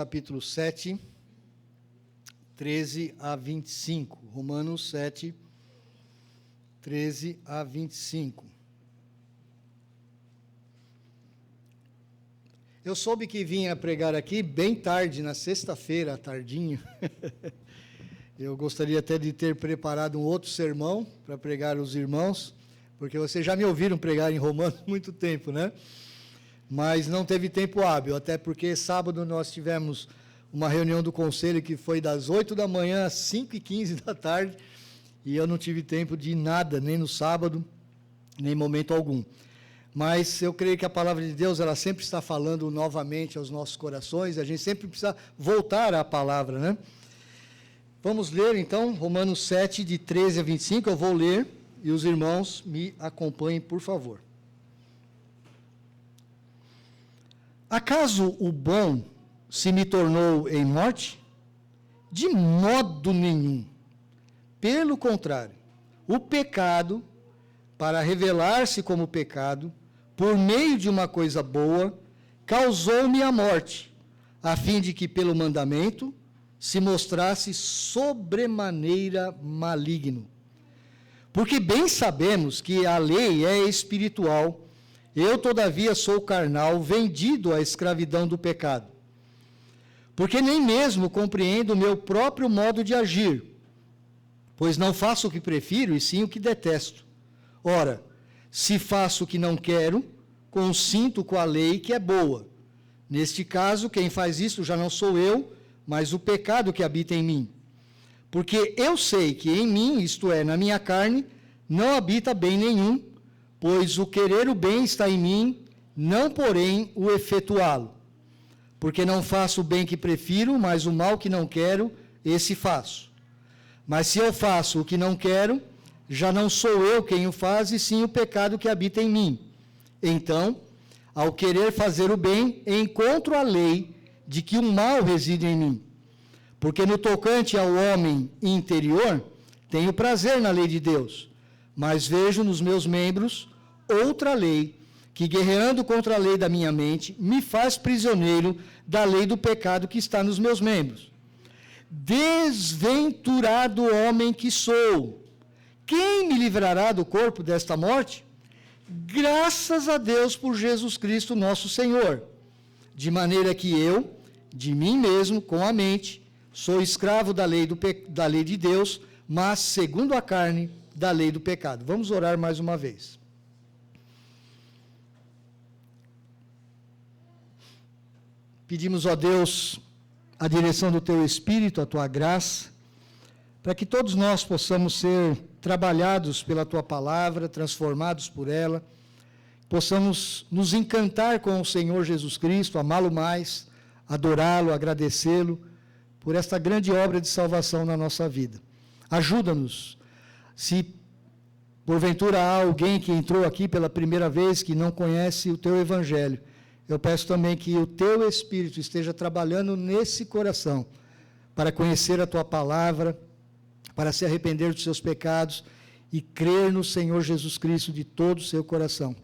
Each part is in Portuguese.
Capítulo 7, 13 a 25. Romanos 7, 13 a 25. Eu soube que vinha pregar aqui bem tarde, na sexta-feira, à tardinha. Eu gostaria até de ter preparado um outro sermão para pregar aos irmãos, porque vocês já me ouviram pregar em Romanos há muito tempo, né? Mas não teve tempo hábil, até porque sábado nós tivemos uma reunião do conselho que foi das 8 da manhã às 5h15 da tarde, e eu não tive tempo de nada, nem no sábado, nem em momento algum. Mas eu creio que a palavra de Deus, ela sempre está falando novamente aos nossos corações, a gente sempre precisa voltar à palavra, né? Vamos ler, então, Romanos 7, de 13 a 25, eu vou ler, e os irmãos me acompanhem, por favor. Acaso o bom se me tornou em morte? De modo nenhum. Pelo contrário, o pecado, para revelar-se como pecado, por meio de uma coisa boa, causou-me a morte, a fim de que pelo mandamento se mostrasse sobremaneira maligno. Porque bem sabemos que a lei é espiritual, eu, todavia, sou carnal, vendido à escravidão do pecado. Porque nem mesmo compreendo o meu próprio modo de agir, pois não faço o que prefiro, e sim o que detesto. Ora, se faço o que não quero, consinto com a lei que é boa. Neste caso, quem faz isso já não sou eu, mas o pecado que habita em mim. Porque eu sei que em mim, isto é, na minha carne, não habita bem nenhum, pois o querer o bem está em mim, não porém o efetuá-lo. Porque não faço o bem que prefiro, mas o mal que não quero, esse faço. Mas se eu faço o que não quero, já não sou eu quem o faz, e sim o pecado que habita em mim. Então, ao querer fazer o bem, encontro a lei de que o mal reside em mim. Porque no tocante ao homem interior, tenho prazer na lei de Deus, mas vejo nos meus membros outra lei, que guerreando contra a lei da minha mente, me faz prisioneiro da lei do pecado que está nos meus membros. Desventurado homem que sou! Quem me livrará do corpo desta morte? Graças a Deus por Jesus Cristo nosso Senhor. De maneira que eu, de mim mesmo, com a mente, sou escravo da lei de Deus, mas, segundo a carne, da lei do pecado. Vamos orar mais uma vez. Pedimos, ó Deus, a direção do Teu Espírito, a Tua graça, para que todos nós possamos ser trabalhados pela Tua palavra, transformados por ela, possamos nos encantar com o Senhor Jesus Cristo, amá-lo mais, adorá-lo, agradecê-lo, por esta grande obra de salvação na nossa vida. Ajuda-nos. Se porventura há alguém que entrou aqui pela primeira vez que não conhece o Teu Evangelho, eu peço também que o Teu Espírito esteja trabalhando nesse coração, para conhecer a Tua palavra, para se arrepender dos seus pecados e crer no Senhor Jesus Cristo de todo o seu coração.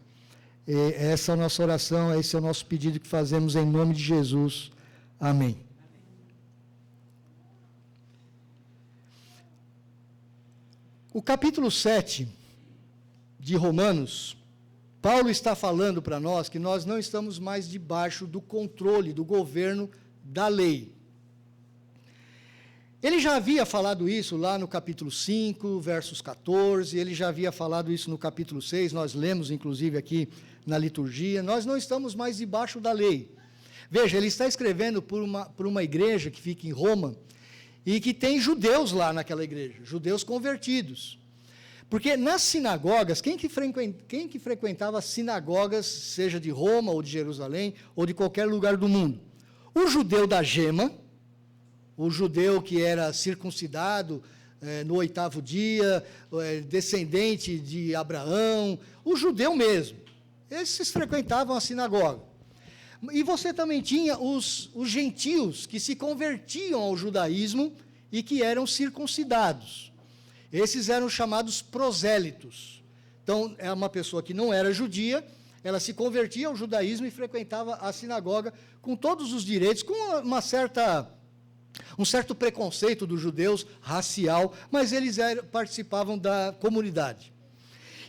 Essa é a nossa oração, esse é o nosso pedido que fazemos em nome de Jesus. Amém. O capítulo 7 de Romanos, Paulo está falando para nós que nós não estamos mais debaixo do controle, do governo da lei. Ele já havia falado isso lá no capítulo 5, versos 14, ele já havia falado isso no capítulo 6, nós lemos inclusive aqui na liturgia, nós não estamos mais debaixo da lei. Veja, ele está escrevendo por uma igreja que fica em Roma, e que tem judeus lá naquela igreja, judeus convertidos. Porque nas sinagogas, quem que frequentava as sinagogas, seja de Roma, ou de Jerusalém, ou de qualquer lugar do mundo? O judeu da gema, o judeu que era circuncidado no 8º dia, descendente de Abraão, o judeu mesmo. Esses frequentavam a sinagoga. E você também tinha os gentios que se convertiam ao judaísmo e que eram circuncidados. Esses eram chamados prosélitos. Então, é uma pessoa que não era judia, ela se convertia ao judaísmo e frequentava a sinagoga com todos os direitos, com um certo preconceito dos judeus, racial, mas eles participavam da comunidade.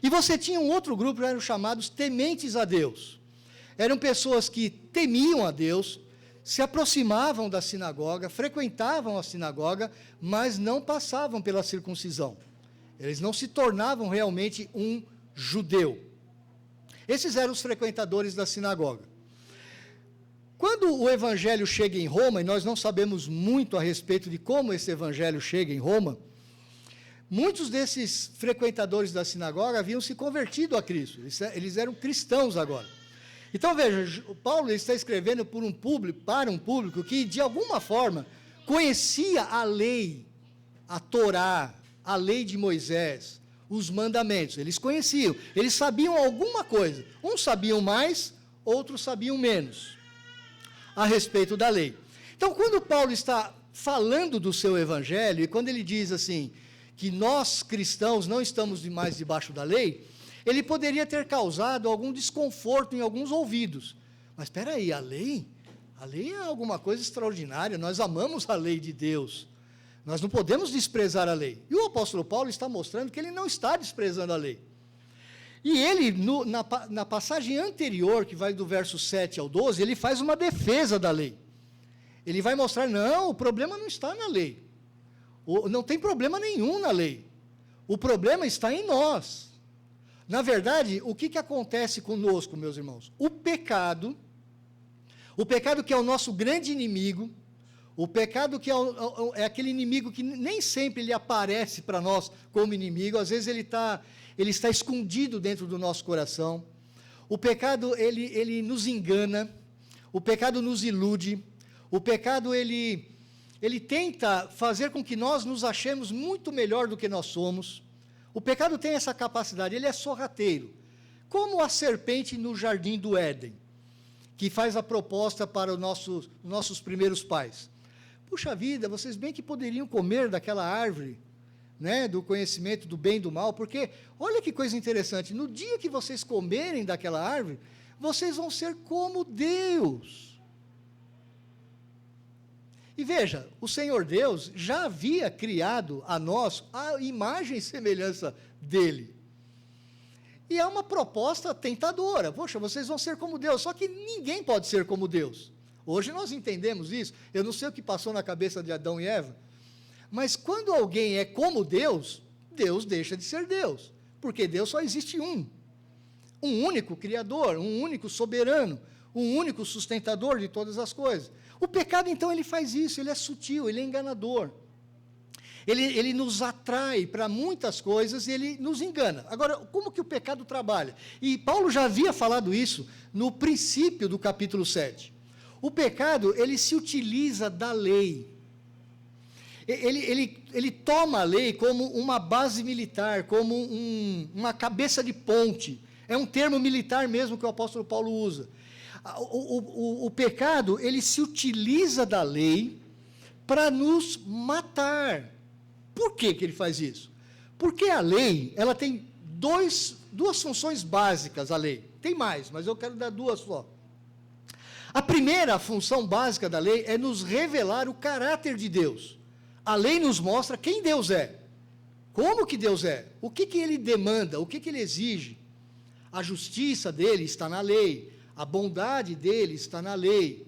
E você tinha um outro grupo, eram chamados tementes a Deus. Eram pessoas que temiam a Deus, se aproximavam da sinagoga, frequentavam a sinagoga, mas não passavam pela circuncisão. Eles não se tornavam realmente um judeu. Esses eram os frequentadores da sinagoga. Quando o evangelho chega em Roma, e nós não sabemos muito a respeito de como esse evangelho chega em Roma, muitos desses frequentadores da sinagoga haviam se convertido a Cristo, eles eram cristãos agora. Então, veja, Paulo está escrevendo para um público que, de alguma forma, conhecia a lei, a Torá, a lei de Moisés, os mandamentos. Eles conheciam, eles sabiam alguma coisa. Uns sabiam mais, outros sabiam menos a respeito da lei. Então, quando Paulo está falando do seu evangelho, e quando ele diz assim, que nós cristãos não estamos mais debaixo da lei, ele poderia ter causado algum desconforto em alguns ouvidos. Mas espera aí, a lei é alguma coisa extraordinária, nós amamos a lei de Deus, nós não podemos desprezar a lei. E o apóstolo Paulo está mostrando que ele não está desprezando a lei. E ele, na passagem anterior, que vai do verso 7 ao 12, ele faz uma defesa da lei. Ele vai mostrar, não, o problema não está na lei. Não tem problema nenhum na lei. O problema está em nós. Na verdade, o que acontece conosco, meus irmãos? O pecado que é o nosso grande inimigo, o pecado que é aquele inimigo que nem sempre ele aparece para nós como inimigo, às vezes ele está escondido dentro do nosso coração. O pecado, ele nos engana, o pecado nos ilude, o pecado, ele tenta fazer com que nós nos achemos muito melhor do que nós somos. O pecado tem essa capacidade, ele é sorrateiro, como a serpente no jardim do Éden, que faz a proposta para os nossos primeiros pais. Puxa vida, vocês bem que poderiam comer daquela árvore, né, do conhecimento do bem e do mal, porque, olha que coisa interessante, no dia que vocês comerem daquela árvore, vocês vão ser como Deus. E veja, o Senhor Deus já havia criado a nós a imagem e semelhança dele. E é uma proposta tentadora. Poxa, vocês vão ser como Deus, só que ninguém pode ser como Deus. Hoje nós entendemos isso. Eu não sei o que passou na cabeça de Adão e Eva, mas quando alguém é como Deus, Deus deixa de ser Deus, porque Deus só existe um único Criador, um único soberano, um único sustentador de todas as coisas. O pecado, então, ele faz isso, ele é sutil, ele é enganador. Ele nos atrai para muitas coisas e ele nos engana. Agora, como que o pecado trabalha? E Paulo já havia falado isso no princípio do capítulo 7. O pecado, ele se utiliza da lei. Ele toma a lei como uma base militar, como uma cabeça de ponte. É um termo militar mesmo que o apóstolo Paulo usa. O pecado, ele se utiliza da lei para nos matar. Por que ele faz isso? Porque a lei, ela tem duas funções básicas, a lei. Tem mais, mas eu quero dar duas só. A primeira função básica da lei é nos revelar o caráter de Deus. A lei nos mostra quem Deus é, como que Deus é, o que ele demanda, o que ele exige. A justiça dele está na lei, a bondade dele está na lei,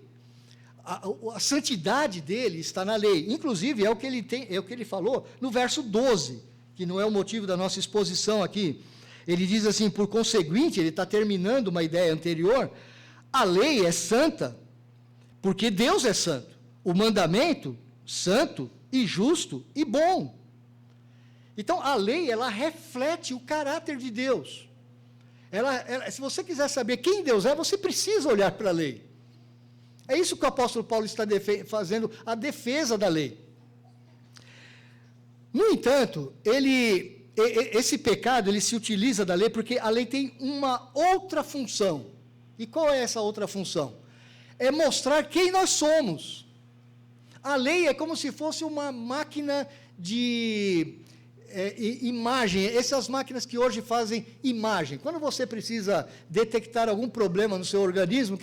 a santidade dele está na lei. Inclusive, é o que ele falou no verso 12, que não é o motivo da nossa exposição aqui. Ele diz assim, por conseguinte, ele está terminando uma ideia anterior, a lei é santa, porque Deus é santo. O mandamento, santo e justo e bom. Então, a lei, ela reflete o caráter de Deus. Se você quiser saber quem Deus é, você precisa olhar para a lei. É isso que o apóstolo Paulo está fazendo, a defesa da lei. No entanto, esse pecado, ele se utiliza da lei porque a lei tem uma outra função. E qual é essa outra função? É mostrar quem nós somos. A lei é como se fosse uma máquina de imagem, essas máquinas que hoje fazem imagem. Quando você precisa detectar algum problema no seu organismo,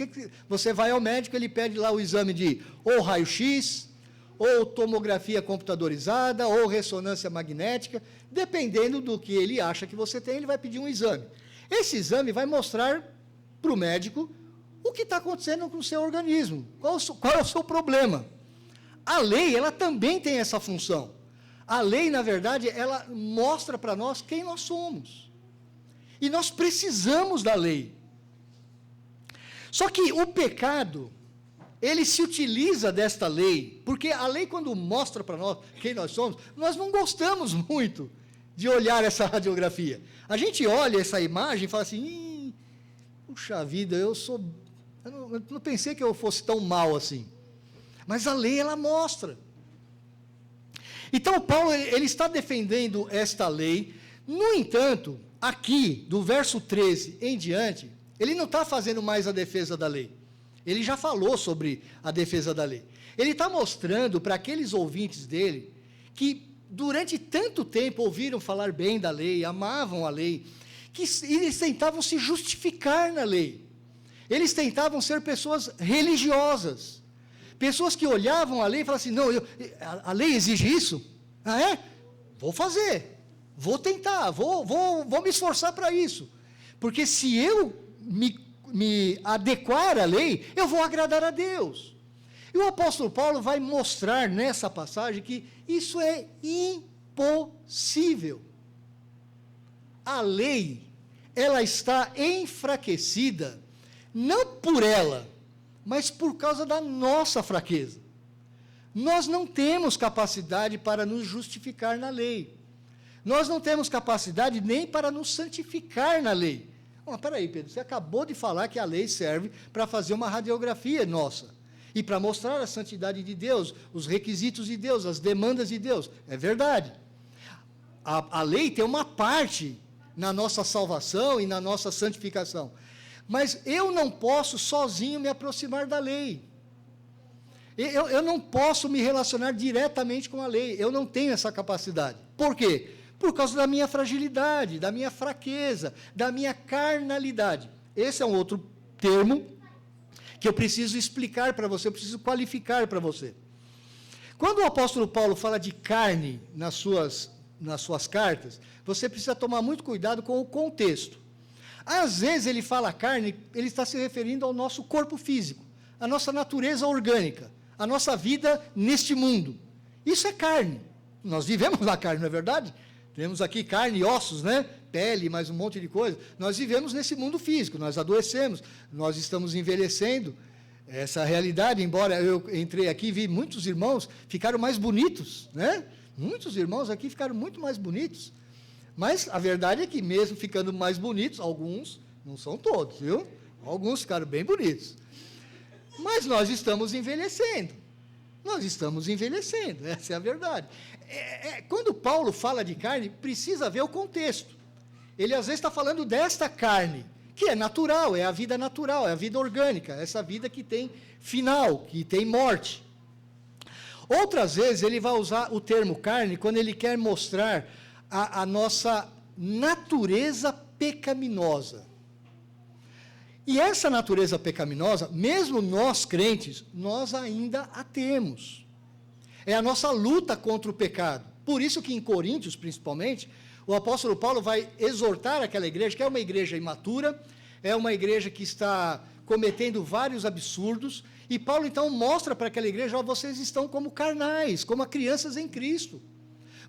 você vai ao médico, ele pede lá o exame de ou raio-x, ou tomografia computadorizada, ou ressonância magnética, dependendo do que ele acha que você tem, ele vai pedir um exame. Esse exame vai mostrar para o médico o que está acontecendo com o seu organismo, qual é o seu problema. A lei, ela também tem essa função. A lei, na verdade, ela mostra para nós quem nós somos. E nós precisamos da lei. Só que o pecado, ele se utiliza desta lei, porque a lei, quando mostra para nós quem nós somos, nós não gostamos muito de olhar essa radiografia. A gente olha essa imagem e fala assim, puxa vida, eu não pensei que eu fosse tão mal assim. Mas a lei, ela mostra. Então, Paulo, ele está defendendo esta lei. No entanto, aqui, do verso 13 em diante, ele não está fazendo mais a defesa da lei. Ele já falou sobre a defesa da lei. Ele está mostrando para aqueles ouvintes dele, que durante tanto tempo ouviram falar bem da lei, amavam a lei, que eles tentavam se justificar na lei. Eles tentavam ser pessoas religiosas. Pessoas que olhavam a lei e falavam assim, não, a lei exige isso? Ah, é? Vou fazer, vou tentar, vou me esforçar para isso. Porque se eu me adequar à lei, eu vou agradar a Deus. E o apóstolo Paulo vai mostrar nessa passagem que isso é impossível. A lei, ela está enfraquecida, não por ela, mas por causa da nossa fraqueza. Nós não temos capacidade para nos justificar na lei. Nós não temos capacidade nem para nos santificar na lei. Espera aí, Pedro, você acabou de falar que a lei serve para fazer uma radiografia nossa. E para mostrar a santidade de Deus, os requisitos de Deus, as demandas de Deus. É verdade. A lei tem uma parte na nossa salvação e na nossa santificação. Mas eu não posso sozinho me aproximar da lei. Eu não posso me relacionar diretamente com a lei. Eu não tenho essa capacidade. Por quê? Por causa da minha fragilidade, da minha fraqueza, da minha carnalidade. Esse é um outro termo que eu preciso explicar para você, eu preciso qualificar para você. Quando o apóstolo Paulo fala de carne nas suas cartas, você precisa tomar muito cuidado com o contexto. Às vezes ele fala carne, ele está se referindo ao nosso corpo físico, à nossa natureza orgânica, à nossa vida neste mundo. Isso é carne. Nós vivemos na carne, não é verdade? Temos aqui carne e ossos, né? Pele, mais um monte de coisa. Nós vivemos nesse mundo físico, nós adoecemos, nós estamos envelhecendo. Essa realidade, embora eu entrei aqui e vi muitos irmãos ficaram mais bonitos, né? Muitos irmãos aqui ficaram muito mais bonitos. Mas a verdade é que mesmo ficando mais bonitos, alguns, não são todos, viu? Alguns ficaram bem bonitos. Mas nós estamos envelhecendo. Nós estamos envelhecendo, essa é a verdade. Quando Paulo fala de carne, precisa ver o contexto. Ele às vezes está falando desta carne, que é natural, é a vida natural, é a vida orgânica, essa vida que tem final, que tem morte. Outras vezes ele vai usar o termo carne quando ele quer mostrar a nossa natureza pecaminosa. E essa natureza pecaminosa, mesmo nós crentes, nós ainda a temos. É a nossa luta contra o pecado. Por isso que em Coríntios, principalmente, o apóstolo Paulo vai exortar aquela igreja, que é uma igreja imatura, é uma igreja que está cometendo vários absurdos, e Paulo então mostra para aquela igreja, vocês estão como carnais, como crianças em Cristo.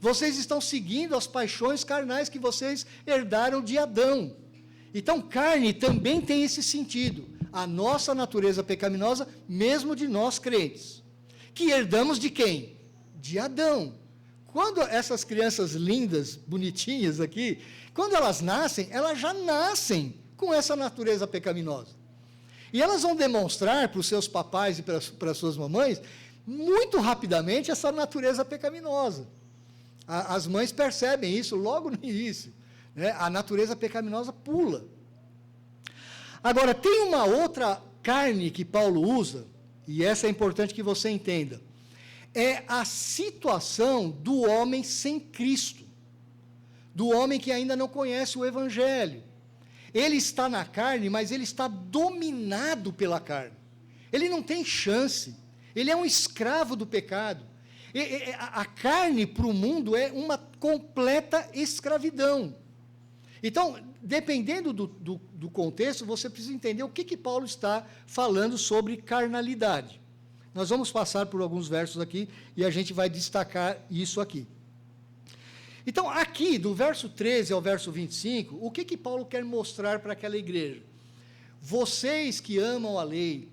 Vocês estão seguindo as paixões carnais que vocês herdaram de Adão. Então, carne também tem esse sentido. A nossa natureza pecaminosa, mesmo de nós crentes. Que herdamos de quem? De Adão. Quando essas crianças lindas, bonitinhas aqui, quando elas já nascem com essa natureza pecaminosa. E elas vão demonstrar para os seus papais e para as suas mamães, muito rapidamente, essa natureza pecaminosa. As mães percebem isso logo no início, né? A natureza pecaminosa pula. Agora, tem uma outra carne que Paulo usa, e essa é importante que você entenda, é a situação do homem sem Cristo. do homem que ainda não conhece o Evangelho. Ele está na carne, mas ele está dominado pela carne. Ele não tem chance. Ele é um escravo do pecado. A carne para o mundo é uma completa escravidão. Então, dependendo do contexto, você precisa entender o que Paulo está falando sobre carnalidade. Nós vamos passar por alguns versos aqui e a gente vai destacar isso aqui. Então, aqui, do verso 13 ao verso 25, o que Paulo quer mostrar para aquela igreja? Vocês que amam a lei,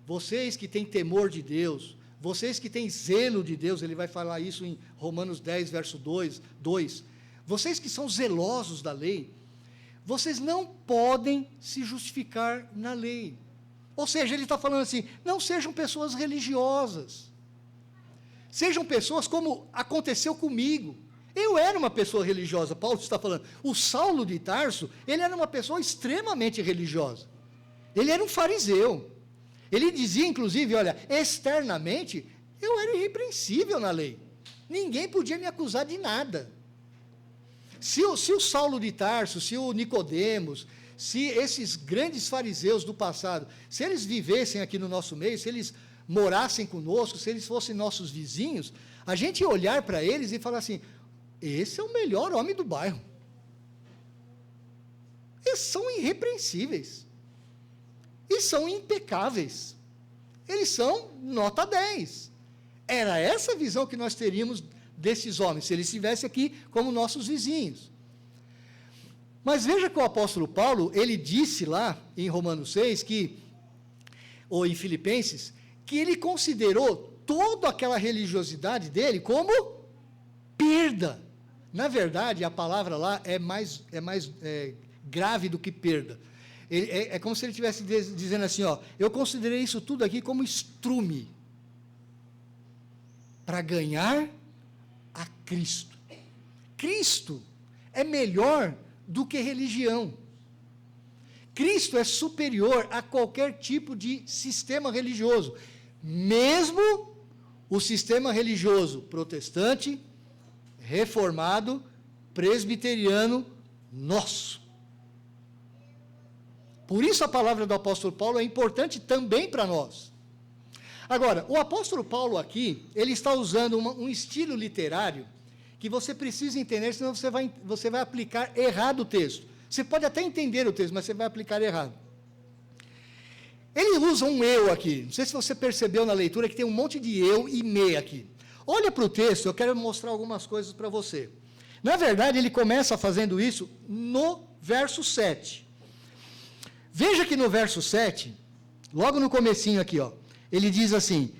vocês que têm temor de Deus, vocês que têm zelo de Deus, ele vai falar isso em Romanos 10, verso 2, vocês que são zelosos da lei, vocês não podem se justificar na lei. Ou seja, ele está falando assim, não sejam pessoas religiosas, sejam pessoas como aconteceu comigo. Eu era uma pessoa religiosa, Paulo está falando. O Saulo de Tarso, ele era uma pessoa extremamente religiosa. Ele era um fariseu. Ele dizia, inclusive, olha, externamente, eu era irrepreensível na lei. Ninguém podia me acusar de nada. Se o Saulo de Tarso, se o Nicodemos, se esses grandes fariseus do passado, se eles vivessem aqui no nosso meio, se eles morassem conosco, se eles fossem nossos vizinhos, a gente ia olhar para eles e falar assim, esse é o melhor homem do bairro. Eles são irrepreensíveis. E são impecáveis. Eles são nota 10. Era essa a visão que nós teríamos desses homens, se eles estivessem aqui como nossos vizinhos. Mas veja que o apóstolo Paulo, ele disse lá em Romanos 6, ou em Filipenses, que ele considerou toda aquela religiosidade dele como perda. Na verdade, a palavra lá é mais grave do que perda. É como se ele estivesse dizendo assim, ó, eu considerei isso tudo aqui como estrume para ganhar a Cristo. Cristo é melhor do que religião. Cristo é superior a qualquer tipo de sistema religioso, mesmo o sistema religioso protestante, reformado, presbiteriano, nosso. Por isso a palavra do apóstolo Paulo é importante também para nós. Agora, o apóstolo Paulo aqui, ele está usando um estilo literário que você precisa entender, senão você vai aplicar errado o texto. Você pode até entender o texto, mas você vai aplicar errado. Ele usa um eu aqui. Não sei se você percebeu na leitura que tem um monte de eu e me aqui. Olha para o texto, eu quero mostrar algumas coisas para você. Na verdade, ele começa fazendo isso no verso 7. Veja que no verso 7, logo no comecinho aqui, ó, ele diz assim,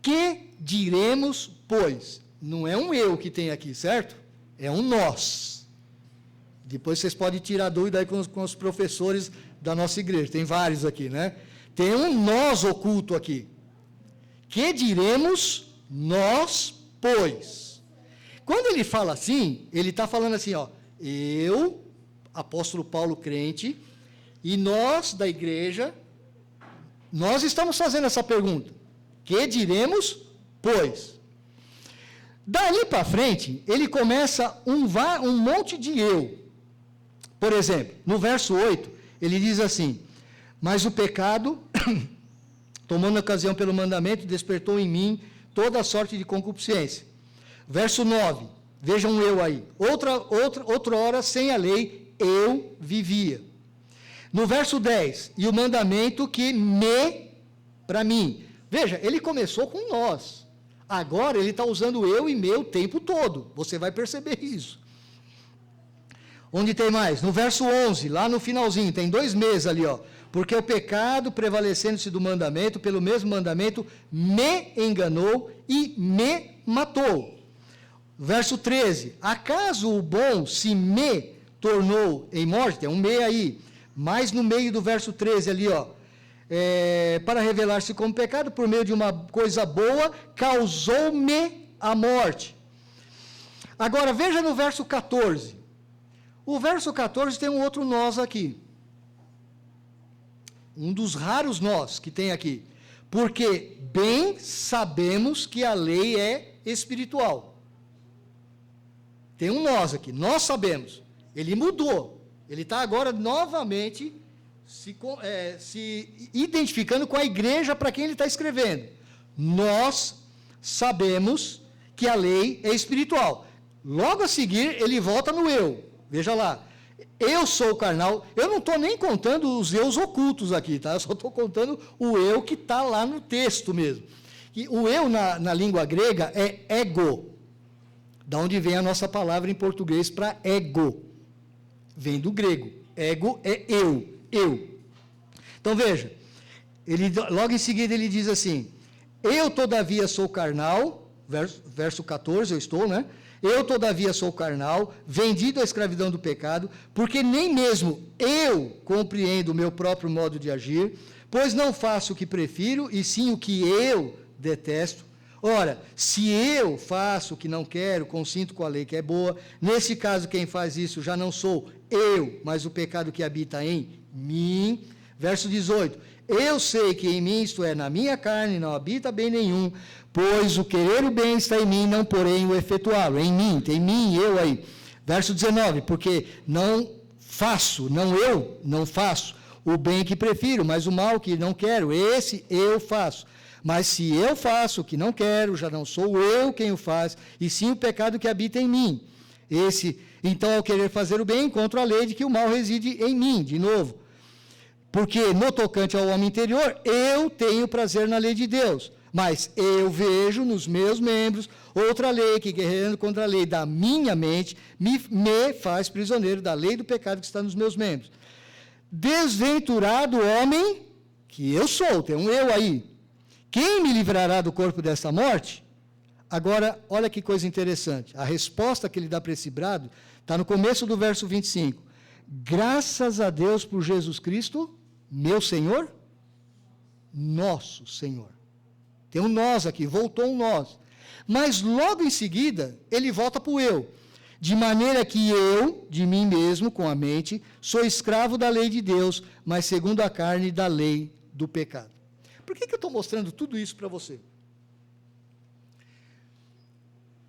que diremos, pois? Não é um eu que tem aqui, certo? É um nós. Depois vocês podem tirar dúvida aí com os professores da nossa igreja, tem vários aqui, né? Tem um nós oculto aqui. Que diremos nós, pois? Quando ele fala assim, ele está falando assim, ó, eu, apóstolo Paulo crente, e nós da igreja, nós estamos fazendo essa pergunta. Que diremos, pois? Dali para frente, ele começa um monte de eu. Por exemplo, no verso 8, ele diz assim, mas o pecado, tomando ocasião pelo mandamento, despertou em mim toda sorte de concupiscência. Verso 9, vejam eu aí. Outra hora, sem a lei, eu vivia. No verso 10, e o mandamento que para mim. Veja, ele começou com nós. Agora ele está usando eu e meu o tempo todo. Você vai perceber isso. Onde tem mais? No verso 11, lá no finalzinho, tem 2 meses ali, ó. Porque o pecado, prevalecendo-se do mandamento, pelo mesmo mandamento, me enganou e me matou. Verso 13, acaso o bom se me tornou em morte? Tem um me aí. Mas no meio do verso 13 ali, ó, para revelar-se como pecado, por meio de uma coisa boa, causou-me a morte. Agora, veja no verso 14. O verso 14 tem um outro nós aqui. Um dos raros nós que tem aqui. Porque bem sabemos que a lei é espiritual. tem um nós aqui, nós sabemos. Ele mudou. Ele está agora novamente se identificando com a igreja para quem ele está escrevendo. Nós sabemos que a lei é espiritual. Logo a seguir, ele volta no eu. Veja lá. Eu sou carnal. Eu não estou nem contando os eus ocultos aqui, tá? Eu só estou contando o eu que está lá no texto mesmo. E o eu na língua grega é ego. Da onde vem a nossa palavra em português para ego. Vem do grego. Ego é eu. Então veja, logo em seguida ele diz assim: eu todavia sou carnal, verso 14, eu estou, né? Eu todavia sou carnal, vendido à escravidão do pecado, porque nem mesmo eu compreendo o meu próprio modo de agir, pois não faço o que prefiro, e sim o que eu detesto. Ora, se eu faço o que não quero, consinto com a lei que é boa, nesse caso quem faz isso já não sou eu, mas o pecado que habita em mim. Verso 18, eu sei que em mim, isto é, na minha carne, não habita bem nenhum, pois o querer o bem está em mim, não porém o efetuá-lo. Em mim, tem mim, eu aí. Verso 19, porque não faço o bem que prefiro, mas o mal que não quero, esse eu faço. Mas se eu faço o que não quero, já não sou eu quem o faz, e sim o pecado que habita em mim. Então, ao querer fazer o bem, encontro a lei de que o mal reside em mim, de novo. Porque no tocante ao homem interior, eu tenho prazer na lei de Deus, mas eu vejo nos meus membros outra lei que, guerreando contra a lei da minha mente, me faz prisioneiro da lei do pecado que está nos meus membros. Desventurado homem que eu sou, tem um eu aí. Quem me livrará do corpo desta morte? Agora, olha que coisa interessante. A resposta que ele dá para esse brado está no começo do verso 25. Graças a Deus por Jesus Cristo, meu Senhor, nosso Senhor. Tem um nós aqui, voltou um nós. Mas logo em seguida, ele volta para o eu. De maneira que eu, de mim mesmo, com a mente, sou escravo da lei de Deus, mas segundo a carne, da lei do pecado. Por que eu estou mostrando tudo isso para você?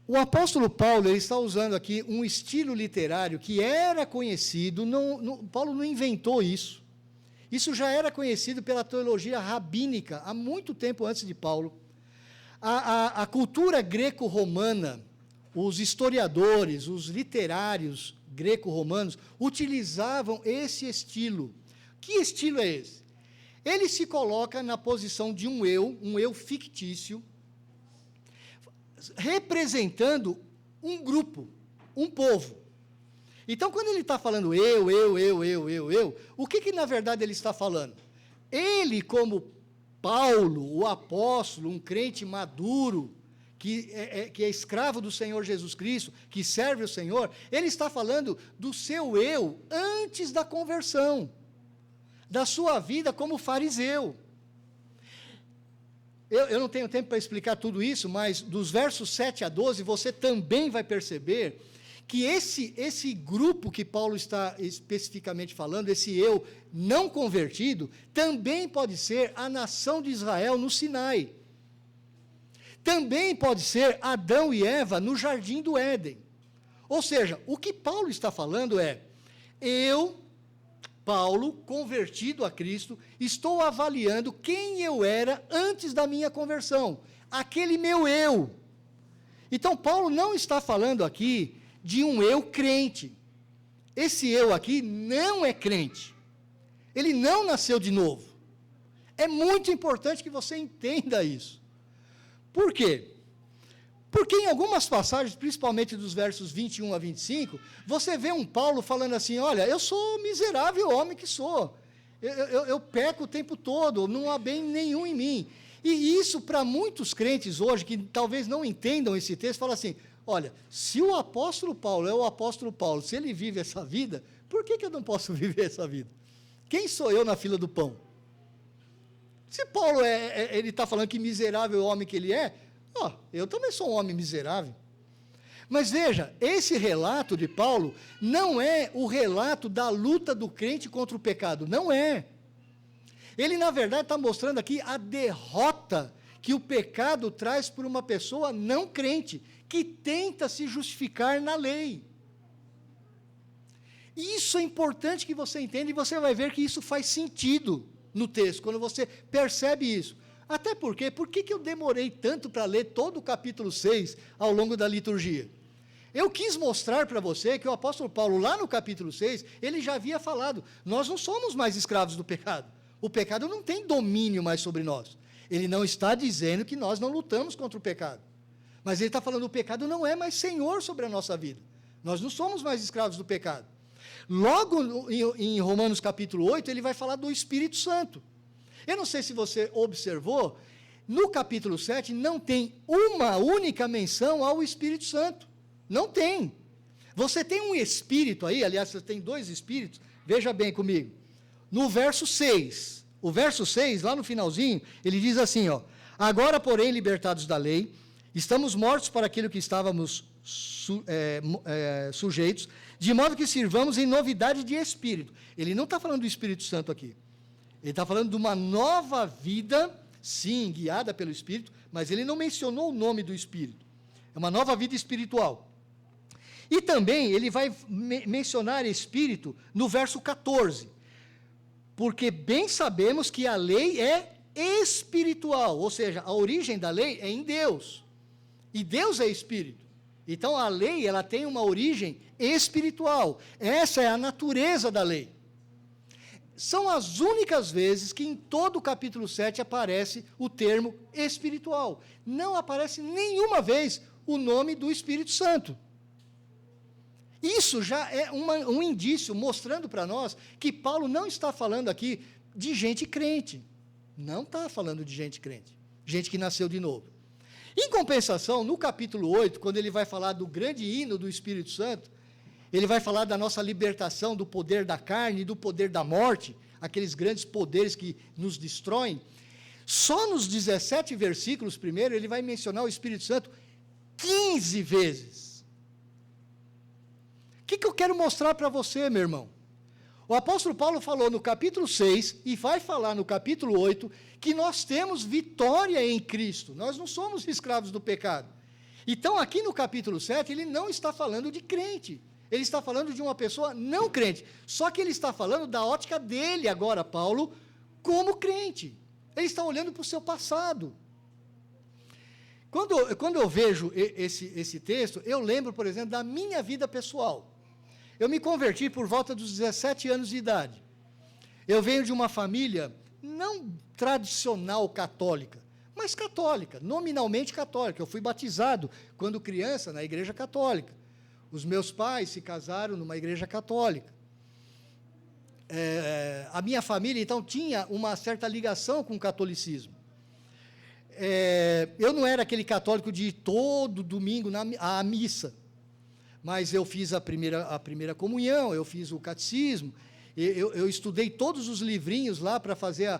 O apóstolo Paulo ele está usando aqui um estilo literário que era conhecido, Paulo não inventou isso. Isso já era conhecido pela teologia rabínica há muito tempo antes de Paulo. A cultura greco-romana, os historiadores, os literários greco-romanos utilizavam esse estilo. Que estilo é esse? Ele se coloca na posição de um eu fictício, representando um grupo, um povo. Então, quando ele está falando eu, o que na verdade ele está falando? Ele, como Paulo, o apóstolo, um crente maduro, que é escravo do Senhor Jesus Cristo, que serve o Senhor, ele está falando do seu eu antes da conversão, da sua vida como fariseu. Eu não tenho tempo para explicar tudo isso, mas dos versos 7 a 12, você também vai perceber que esse grupo que Paulo está especificamente falando, esse eu não convertido, também pode ser a nação de Israel no Sinai. Também pode ser Adão e Eva no jardim do Éden. Ou seja, o que Paulo está falando é, eu, Paulo, convertido a Cristo, estou avaliando quem eu era antes da minha conversão, aquele meu eu. Então, Paulo não está falando aqui de um eu crente. Esse eu aqui não é crente. Ele não nasceu de novo. É muito importante que você entenda isso. Por quê? Porque em algumas passagens, principalmente dos versos 21 a 25, você vê um Paulo falando assim, olha, eu sou miserável homem que sou. Eu peco o tempo todo, não há bem nenhum em mim. E isso, para muitos crentes hoje, que talvez não entendam esse texto, fala assim, olha, se o apóstolo Paulo é o apóstolo Paulo, se ele vive essa vida, por que eu não posso viver essa vida? Quem sou eu na fila do pão? Se Paulo ele está falando que miserável homem que ele é, eu também sou um homem miserável. Mas veja, esse relato de Paulo não é o relato da luta do crente contra o pecado, não é. Ele, na verdade, está mostrando aqui a derrota que o pecado traz por uma pessoa não crente, que tenta se justificar na lei. Isso é importante que você entenda, e você vai ver que isso faz sentido no texto, quando você percebe isso. Até porque, por que eu demorei tanto para ler todo o capítulo 6 ao longo da liturgia? Eu quis mostrar para você que o apóstolo Paulo, lá no capítulo 6, ele já havia falado, nós não somos mais escravos do pecado. O pecado não tem domínio mais sobre nós. Ele não está dizendo que nós não lutamos contra o pecado. Mas ele está falando que o pecado não é mais senhor sobre a nossa vida. Nós não somos mais escravos do pecado. Logo em Romanos capítulo 8, ele vai falar do Espírito Santo. Eu não sei se você observou, no capítulo 7 não tem uma única menção ao Espírito Santo. Não tem. Você tem um Espírito aí, aliás, você tem dois Espíritos, veja bem comigo. No verso 6, o verso 6, lá no finalzinho, ele diz assim, ó, agora, porém, libertados da lei, estamos mortos para aquilo que estávamos sujeitos, de modo que sirvamos em novidade de Espírito. Ele não está falando do Espírito Santo aqui. Ele está falando de uma nova vida, sim, guiada pelo Espírito, mas ele não mencionou o nome do Espírito. É uma nova vida espiritual. E também ele vai mencionar Espírito no verso 14. Porque bem sabemos que a lei é espiritual, ou seja, a origem da lei é em Deus. E Deus é Espírito. Então a lei, ela tem uma origem espiritual. Essa é a natureza da lei. São as únicas vezes que em todo o capítulo 7 aparece o termo espiritual. Não aparece nenhuma vez o nome do Espírito Santo. Isso já é um indício mostrando para nós que Paulo não está falando aqui de gente crente. Não está falando de gente crente. Gente que nasceu de novo. Em compensação, no capítulo 8, quando ele vai falar do grande hino do Espírito Santo, ele vai falar da nossa libertação do poder da carne e do poder da morte, aqueles grandes poderes que nos destroem. Só nos 17 versículos primeiro, ele vai mencionar o Espírito Santo 15 vezes. O que eu quero mostrar para você, meu irmão? O apóstolo Paulo falou no capítulo 6, e vai falar no capítulo 8, que nós temos vitória em Cristo, nós não somos escravos do pecado. Então, aqui no capítulo 7, ele não está falando de crente, ele está falando de uma pessoa não crente, só que ele está falando da ótica dele agora, Paulo, como crente. Ele está olhando para o seu passado. Quando eu vejo esse texto, eu lembro, por exemplo, da minha vida pessoal. Eu me converti por volta dos 17 anos de idade. Eu venho de uma família não tradicional católica, mas católica, nominalmente católica. Eu fui batizado, quando criança, na igreja católica. Os meus pais se casaram numa igreja católica. A minha família, então, tinha uma certa ligação com o catolicismo. Eu não era aquele católico de ir todo domingo à missa, mas eu fiz a primeira comunhão, eu fiz o catecismo, eu estudei todos os livrinhos lá para fazer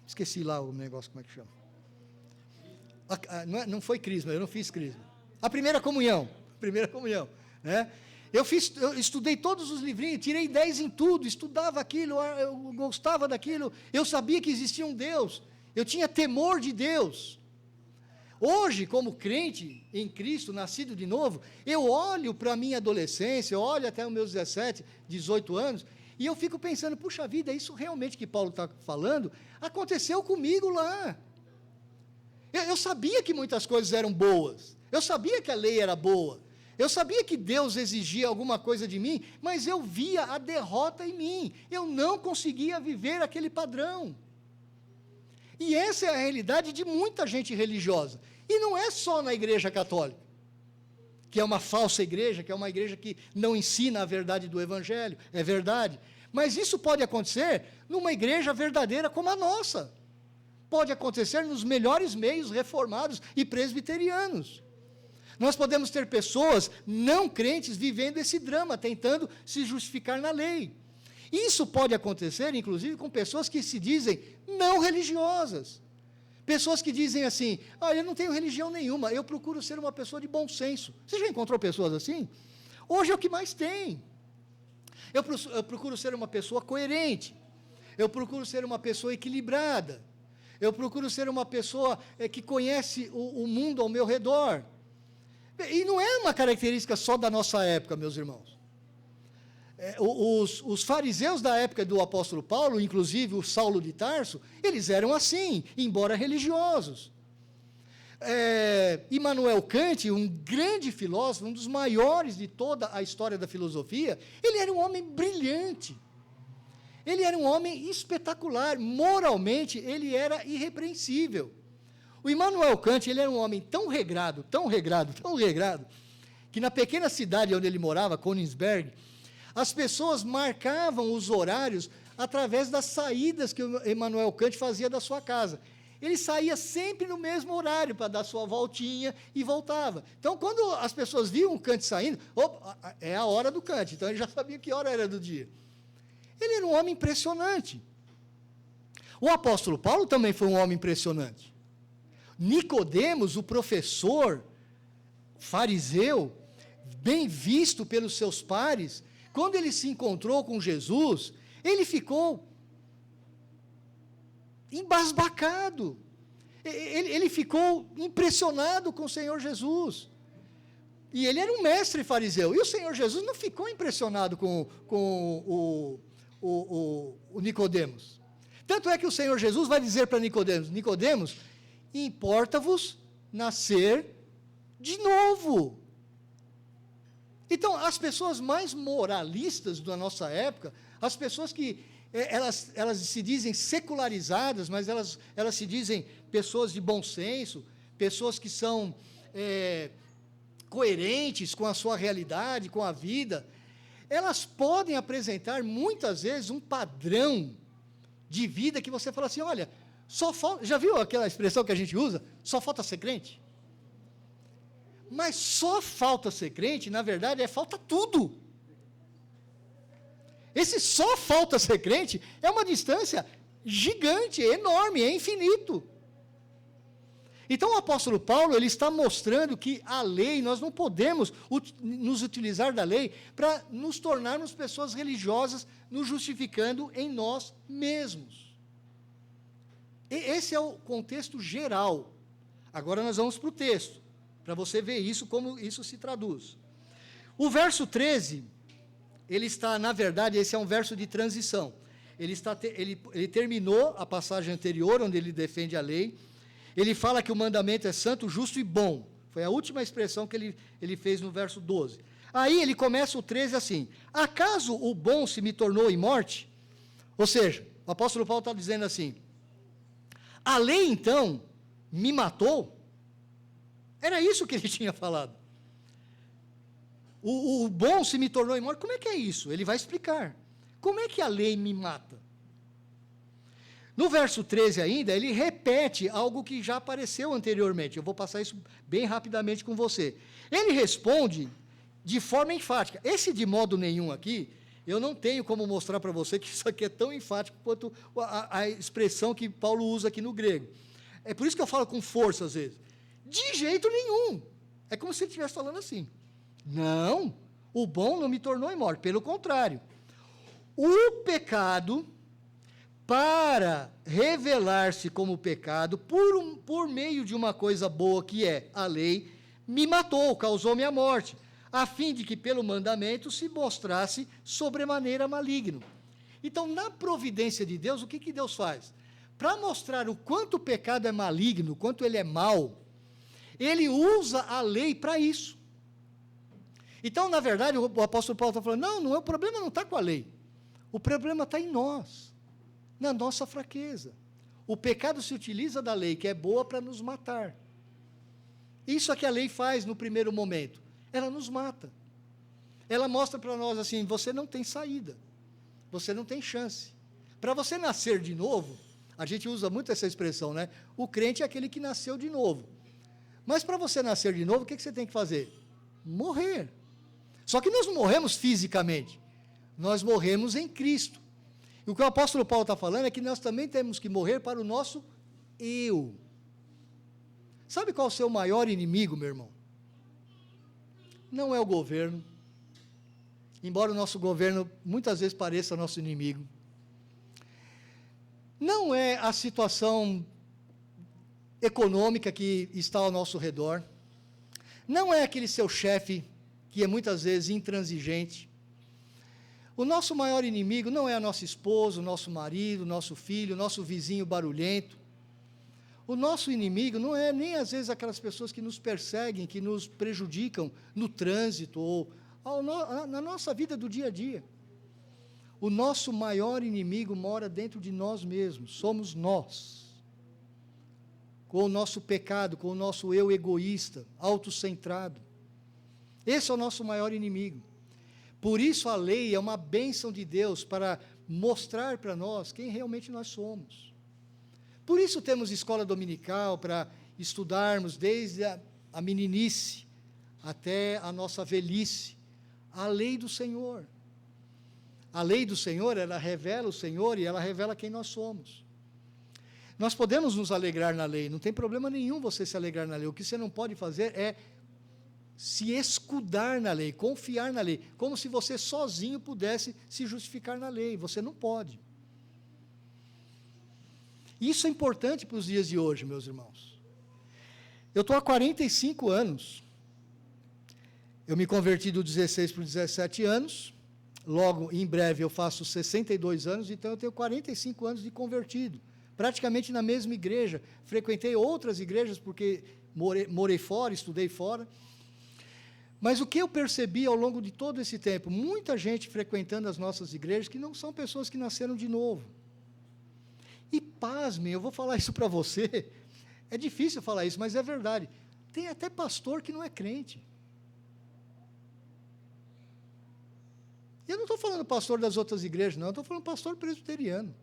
esqueci lá o negócio, como é que chama? Não foi crisma, eu não fiz crisma. A primeira comunhão, né? Eu estudei todos os livrinhos, tirei 10 em tudo, estudava aquilo, eu gostava daquilo, eu sabia que existia um Deus, eu tinha temor de Deus. Hoje, como crente em Cristo, nascido de novo, eu olho para a minha adolescência, eu olho até os meus 17, 18 anos, e eu fico pensando, puxa vida, isso realmente que Paulo está falando, aconteceu comigo lá. Eu sabia que muitas coisas eram boas, eu sabia que a lei era boa, eu sabia que Deus exigia alguma coisa de mim, mas eu via a derrota em mim, eu não conseguia viver aquele padrão. E essa é a realidade de muita gente religiosa. E não é só na igreja católica, que é uma falsa igreja, que é uma igreja que não ensina a verdade do Evangelho, é verdade. Mas isso pode acontecer numa igreja verdadeira como a nossa. Pode acontecer nos melhores meios reformados e presbiterianos. Nós podemos ter pessoas não crentes vivendo esse drama, tentando se justificar na lei. Isso pode acontecer, inclusive, com pessoas que se dizem não religiosas. Pessoas que dizem assim, eu não tenho religião nenhuma, eu procuro ser uma pessoa de bom senso. Você já encontrou pessoas assim? Hoje é o que mais tem. Eu procuro ser uma pessoa coerente. eu procuro ser uma pessoa equilibrada, eu procuro ser uma pessoa que conhece o mundo ao meu redor. E não é uma característica só da nossa época, meus irmãos. Os fariseus da época do apóstolo Paulo, inclusive o Saulo de Tarso, eles eram assim, embora religiosos. Immanuel Kant, um grande filósofo, um dos maiores de toda a história da filosofia, ele era um homem brilhante. Ele era um homem espetacular, moralmente ele era irrepreensível. O Immanuel Kant, ele era um homem tão regrado, que na pequena cidade onde ele morava, Königsberg, as pessoas marcavam os horários através das saídas que o Immanuel Kant fazia da sua casa. Ele saía sempre no mesmo horário para dar sua voltinha e voltava. Então, quando as pessoas viam o Kant saindo, opa, é a hora do Kant, então ele já sabia que hora era do dia. Ele era um homem impressionante. O apóstolo Paulo também foi um homem impressionante. Nicodemos, o professor fariseu, bem visto pelos seus pares, quando ele se encontrou com Jesus, ele ficou embasbacado. Ele ficou impressionado com o Senhor Jesus. E ele era um mestre fariseu. E o Senhor Jesus não ficou impressionado com o Nicodemos. Tanto é que o Senhor Jesus vai dizer para Nicodemos: Nicodemos, importa-vos nascer de novo. Então, as pessoas mais moralistas da nossa época, as pessoas que elas se dizem secularizadas, mas elas se dizem pessoas de bom senso, pessoas que são coerentes com a sua realidade, com a vida, elas podem apresentar muitas vezes um padrão de vida que você fala assim: olha, só falta, já viu aquela expressão que a gente usa? Só falta ser crente? Mas só falta ser crente, na verdade, falta tudo. Esse só falta ser crente é uma distância gigante, enorme, é infinito. Então, o apóstolo Paulo, ele está mostrando que a lei, nós não podemos nos utilizar da lei para nos tornarmos pessoas religiosas, nos justificando em nós mesmos. E esse é o contexto geral. Agora nós vamos para o texto, para você ver isso, como isso se traduz. O verso 13, ele está, na verdade, esse é um verso de transição. Ele terminou a passagem anterior, onde ele defende a lei. Ele fala que o mandamento é santo, justo e bom. Foi a última expressão que ele fez no verso 12. Aí ele começa o 13 assim: acaso o bom se me tornou em morte? Ou seja, o apóstolo Paulo está dizendo assim: a lei, então, me matou? Era isso que ele tinha falado. O bom se me tornou em morte. Como é que é isso? Ele vai explicar. Como é que a lei me mata? No verso 13 ainda, ele repete algo que já apareceu anteriormente. Eu vou passar isso bem rapidamente com você. Ele responde de forma enfática. Esse de modo nenhum aqui, eu não tenho como mostrar para você que isso aqui é tão enfático quanto a expressão que Paulo usa aqui no grego. É por isso que eu falo com força às vezes. De jeito nenhum. É como se ele estivesse falando assim. Não, o bom não me tornou em morte. Pelo contrário. O pecado, para revelar-se como pecado, por meio de uma coisa boa que é a lei, me matou, causou-me a morte, a fim de que pelo mandamento se mostrasse sobremaneira maligno. Então, na providência de Deus, o que Deus faz? Para mostrar o quanto o pecado é maligno, o quanto ele é mau, ele usa a lei para isso. Então, na verdade, o apóstolo Paulo está falando, o problema não está com a lei, o problema está em nós, na nossa fraqueza. O pecado se utiliza da lei, que é boa, para nos matar. Isso é que a lei faz no primeiro momento. Ela nos mata. Ela mostra para nós assim: você não tem saída. Você não tem chance. Para você nascer de novo, a gente usa muito essa expressão, né? O crente é aquele que nasceu de novo. Mas para você nascer de novo, o que você tem que fazer? Morrer. Só que nós não morremos fisicamente. Nós morremos em Cristo. E o que o apóstolo Paulo está falando é que nós também temos que morrer para o nosso eu. Sabe qual é o seu maior inimigo, meu irmão? Não é o governo, embora o nosso governo muitas vezes pareça nosso inimigo. não é a situação econômica que está ao nosso redor, não é aquele seu chefe que é muitas vezes intransigente. O nosso maior inimigo não é a nossa esposa, o nosso marido, o nosso filho, o nosso vizinho barulhento. O nosso inimigo não é nem às vezes aquelas pessoas que nos perseguem, que nos prejudicam no trânsito ou na nossa vida do dia a dia. O nosso maior inimigo mora dentro de nós mesmos, somos nós. Com o nosso pecado, com o nosso eu egoísta, autocentrado. Esse é o nosso maior inimigo. Por isso a lei é uma bênção de Deus para mostrar para nós quem realmente nós somos. Por isso temos escola dominical para estudarmos desde a meninice até a nossa velhice, a lei do Senhor. A lei do Senhor, ela revela o Senhor e ela revela quem nós somos. Nós podemos nos alegrar na lei, não tem problema nenhum você se alegrar na lei. O que você não pode fazer é se escudar na lei, confiar na lei, como se você sozinho pudesse se justificar na lei. Você não pode. Isso é importante para os dias de hoje, meus irmãos. Eu estou há 45 anos. Eu me converti dos 16 para os 17 anos. Logo, em breve, eu faço 62 anos, então eu tenho 45 anos de convertido. Praticamente na mesma igreja. Frequentei outras igrejas, porque morei fora, estudei fora. Mas o que eu percebi ao longo de todo esse tempo? Muita gente frequentando as nossas igrejas que não são pessoas que nasceram de novo. E pasmem, eu vou falar isso para você, é difícil falar isso, mas é verdade. Tem até pastor que não é crente. Eu não estou falando pastor das outras igrejas, não, eu estou falando pastor presbiteriano.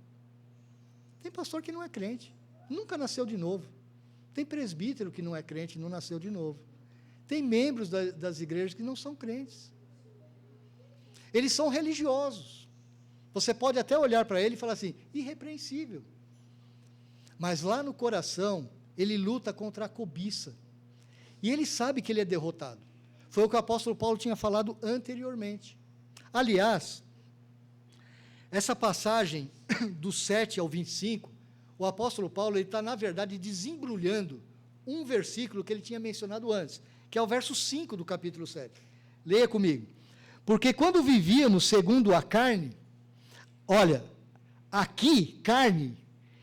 Tem pastor que não é crente, nunca nasceu de novo. Tem presbítero que não é crente, não nasceu de novo. Tem membros das igrejas que não são crentes. Eles são religiosos. Você pode até olhar para ele e falar assim, irrepreensível. Mas lá no coração, ele luta contra a cobiça. E ele sabe que ele é derrotado. Foi o que o apóstolo Paulo tinha falado anteriormente. Aliás, essa passagem do 7 ao 25, o apóstolo Paulo está, na verdade, desembrulhando um versículo que ele tinha mencionado antes, que é o verso 5 do capítulo 7. Leia comigo. Porque quando vivíamos segundo a carne, olha, aqui, carne,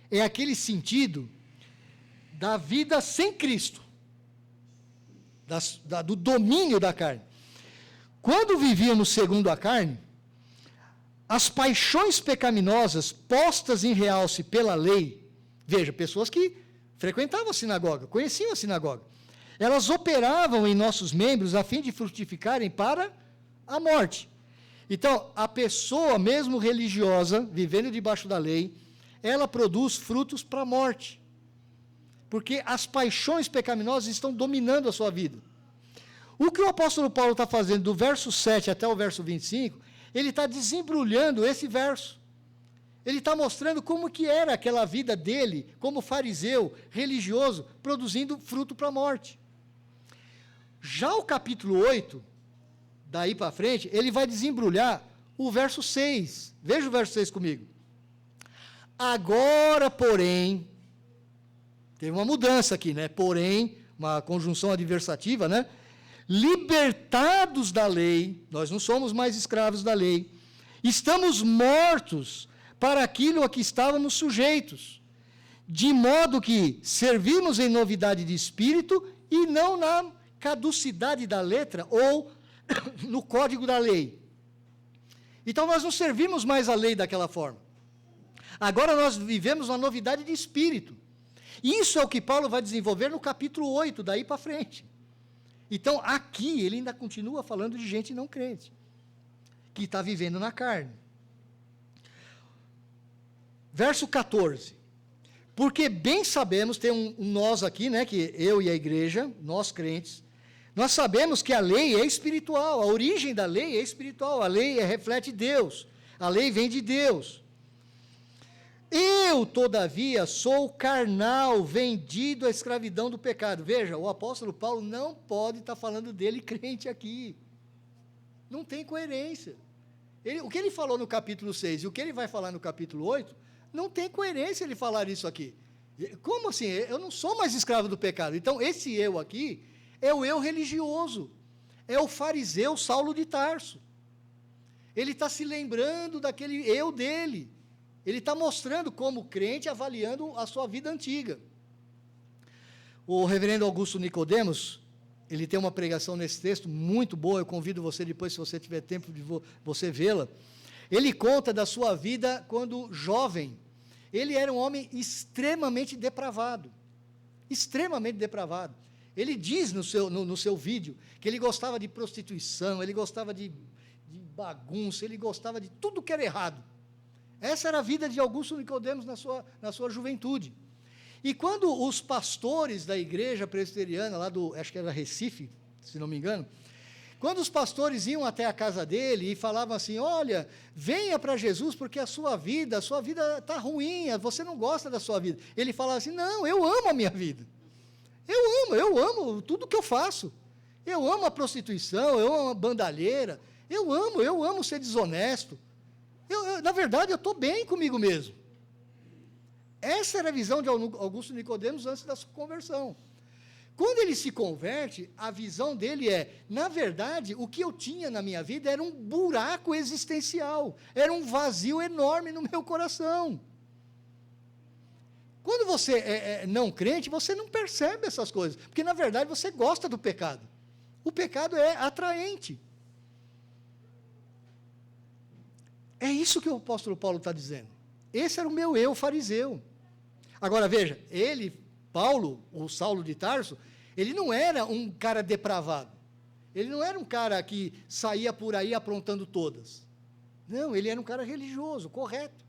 é aquele sentido da vida sem Cristo, do domínio da carne. Quando vivíamos segundo a carne, as paixões pecaminosas postas em realce pela lei, veja, pessoas que frequentavam a sinagoga, conheciam a sinagoga, elas operavam em nossos membros a fim de frutificarem para a morte. Então, a pessoa, mesmo religiosa, vivendo debaixo da lei, ela produz frutos para a morte. Porque as paixões pecaminosas estão dominando a sua vida. O que o apóstolo Paulo está fazendo do verso 7 até o verso 25, ele está desembrulhando esse verso. Ele está mostrando como que era aquela vida dele, como fariseu, religioso, produzindo fruto para a morte. Já o capítulo 8, daí para frente, ele vai desembrulhar o verso 6. Veja o verso 6 comigo. Agora, porém, teve uma mudança aqui, né? Porém, uma conjunção adversativa, né? Libertados da lei, nós não somos mais escravos da lei, estamos mortos para aquilo a que estávamos sujeitos, de modo que servimos em novidade de espírito e não na caducidade da letra ou no código da lei. Então nós não servimos mais a lei daquela forma. Agora nós vivemos uma novidade de espírito. Isso é o que Paulo vai desenvolver no capítulo 8, daí para frente. Então, aqui, ele ainda continua falando de gente não crente, que está vivendo na carne. Verso 14. Porque bem sabemos, tem um nós aqui, né, que eu e a igreja, nós crentes, nós sabemos que a lei é espiritual, a origem da lei é espiritual, a lei reflete Deus, a lei vem de Deus. Eu, todavia, sou carnal, vendido à escravidão do pecado. Veja, o apóstolo Paulo não pode estar falando dele crente aqui. Não tem coerência. O que ele falou no capítulo 6 e o que ele vai falar no capítulo 8, Não tem coerência ele falar isso aqui. Como assim? Eu não sou mais escravo do pecado. Então, esse eu aqui é o eu religioso. É o fariseu Saulo de Tarso. Ele está se lembrando daquele eu dele. Ele está mostrando como crente, avaliando a sua vida antiga. O reverendo Augusto Nicodemos, ele tem uma pregação nesse texto muito boa, eu convido você depois, se você tiver tempo de você vê-la. Ele conta da sua vida quando jovem. Ele era um homem extremamente depravado. Extremamente depravado. Ele diz no seu vídeo que ele gostava de prostituição, ele gostava de bagunça, ele gostava de tudo que era errado. Essa era a vida de Augusto Nicodemos na sua juventude. E quando os pastores da igreja presbiteriana, lá acho que era Recife, se não me engano, quando os pastores iam até a casa dele e falavam assim, olha, venha para Jesus porque a sua vida está ruim, você não gosta da sua vida. Ele falava assim, não, eu amo a minha vida. Eu amo tudo que eu faço. Eu amo a prostituição, eu amo a bandalheira, eu amo ser desonesto. Na verdade, eu estou bem comigo mesmo. Essa era a visão de Augusto Nicodemos antes da sua conversão. Quando ele se converte, a visão dele é, na verdade, o que eu tinha na minha vida era um buraco existencial, era um vazio enorme no meu coração. Quando você é não crente, você não percebe essas coisas, porque, na verdade, você gosta do pecado. O pecado é atraente. É isso que o apóstolo Paulo está dizendo. Esse era o meu eu fariseu. Agora, veja, Paulo, o Saulo de Tarso, ele não era um cara depravado. Ele não era um cara que saía por aí aprontando todas. Não, ele era um cara religioso, correto.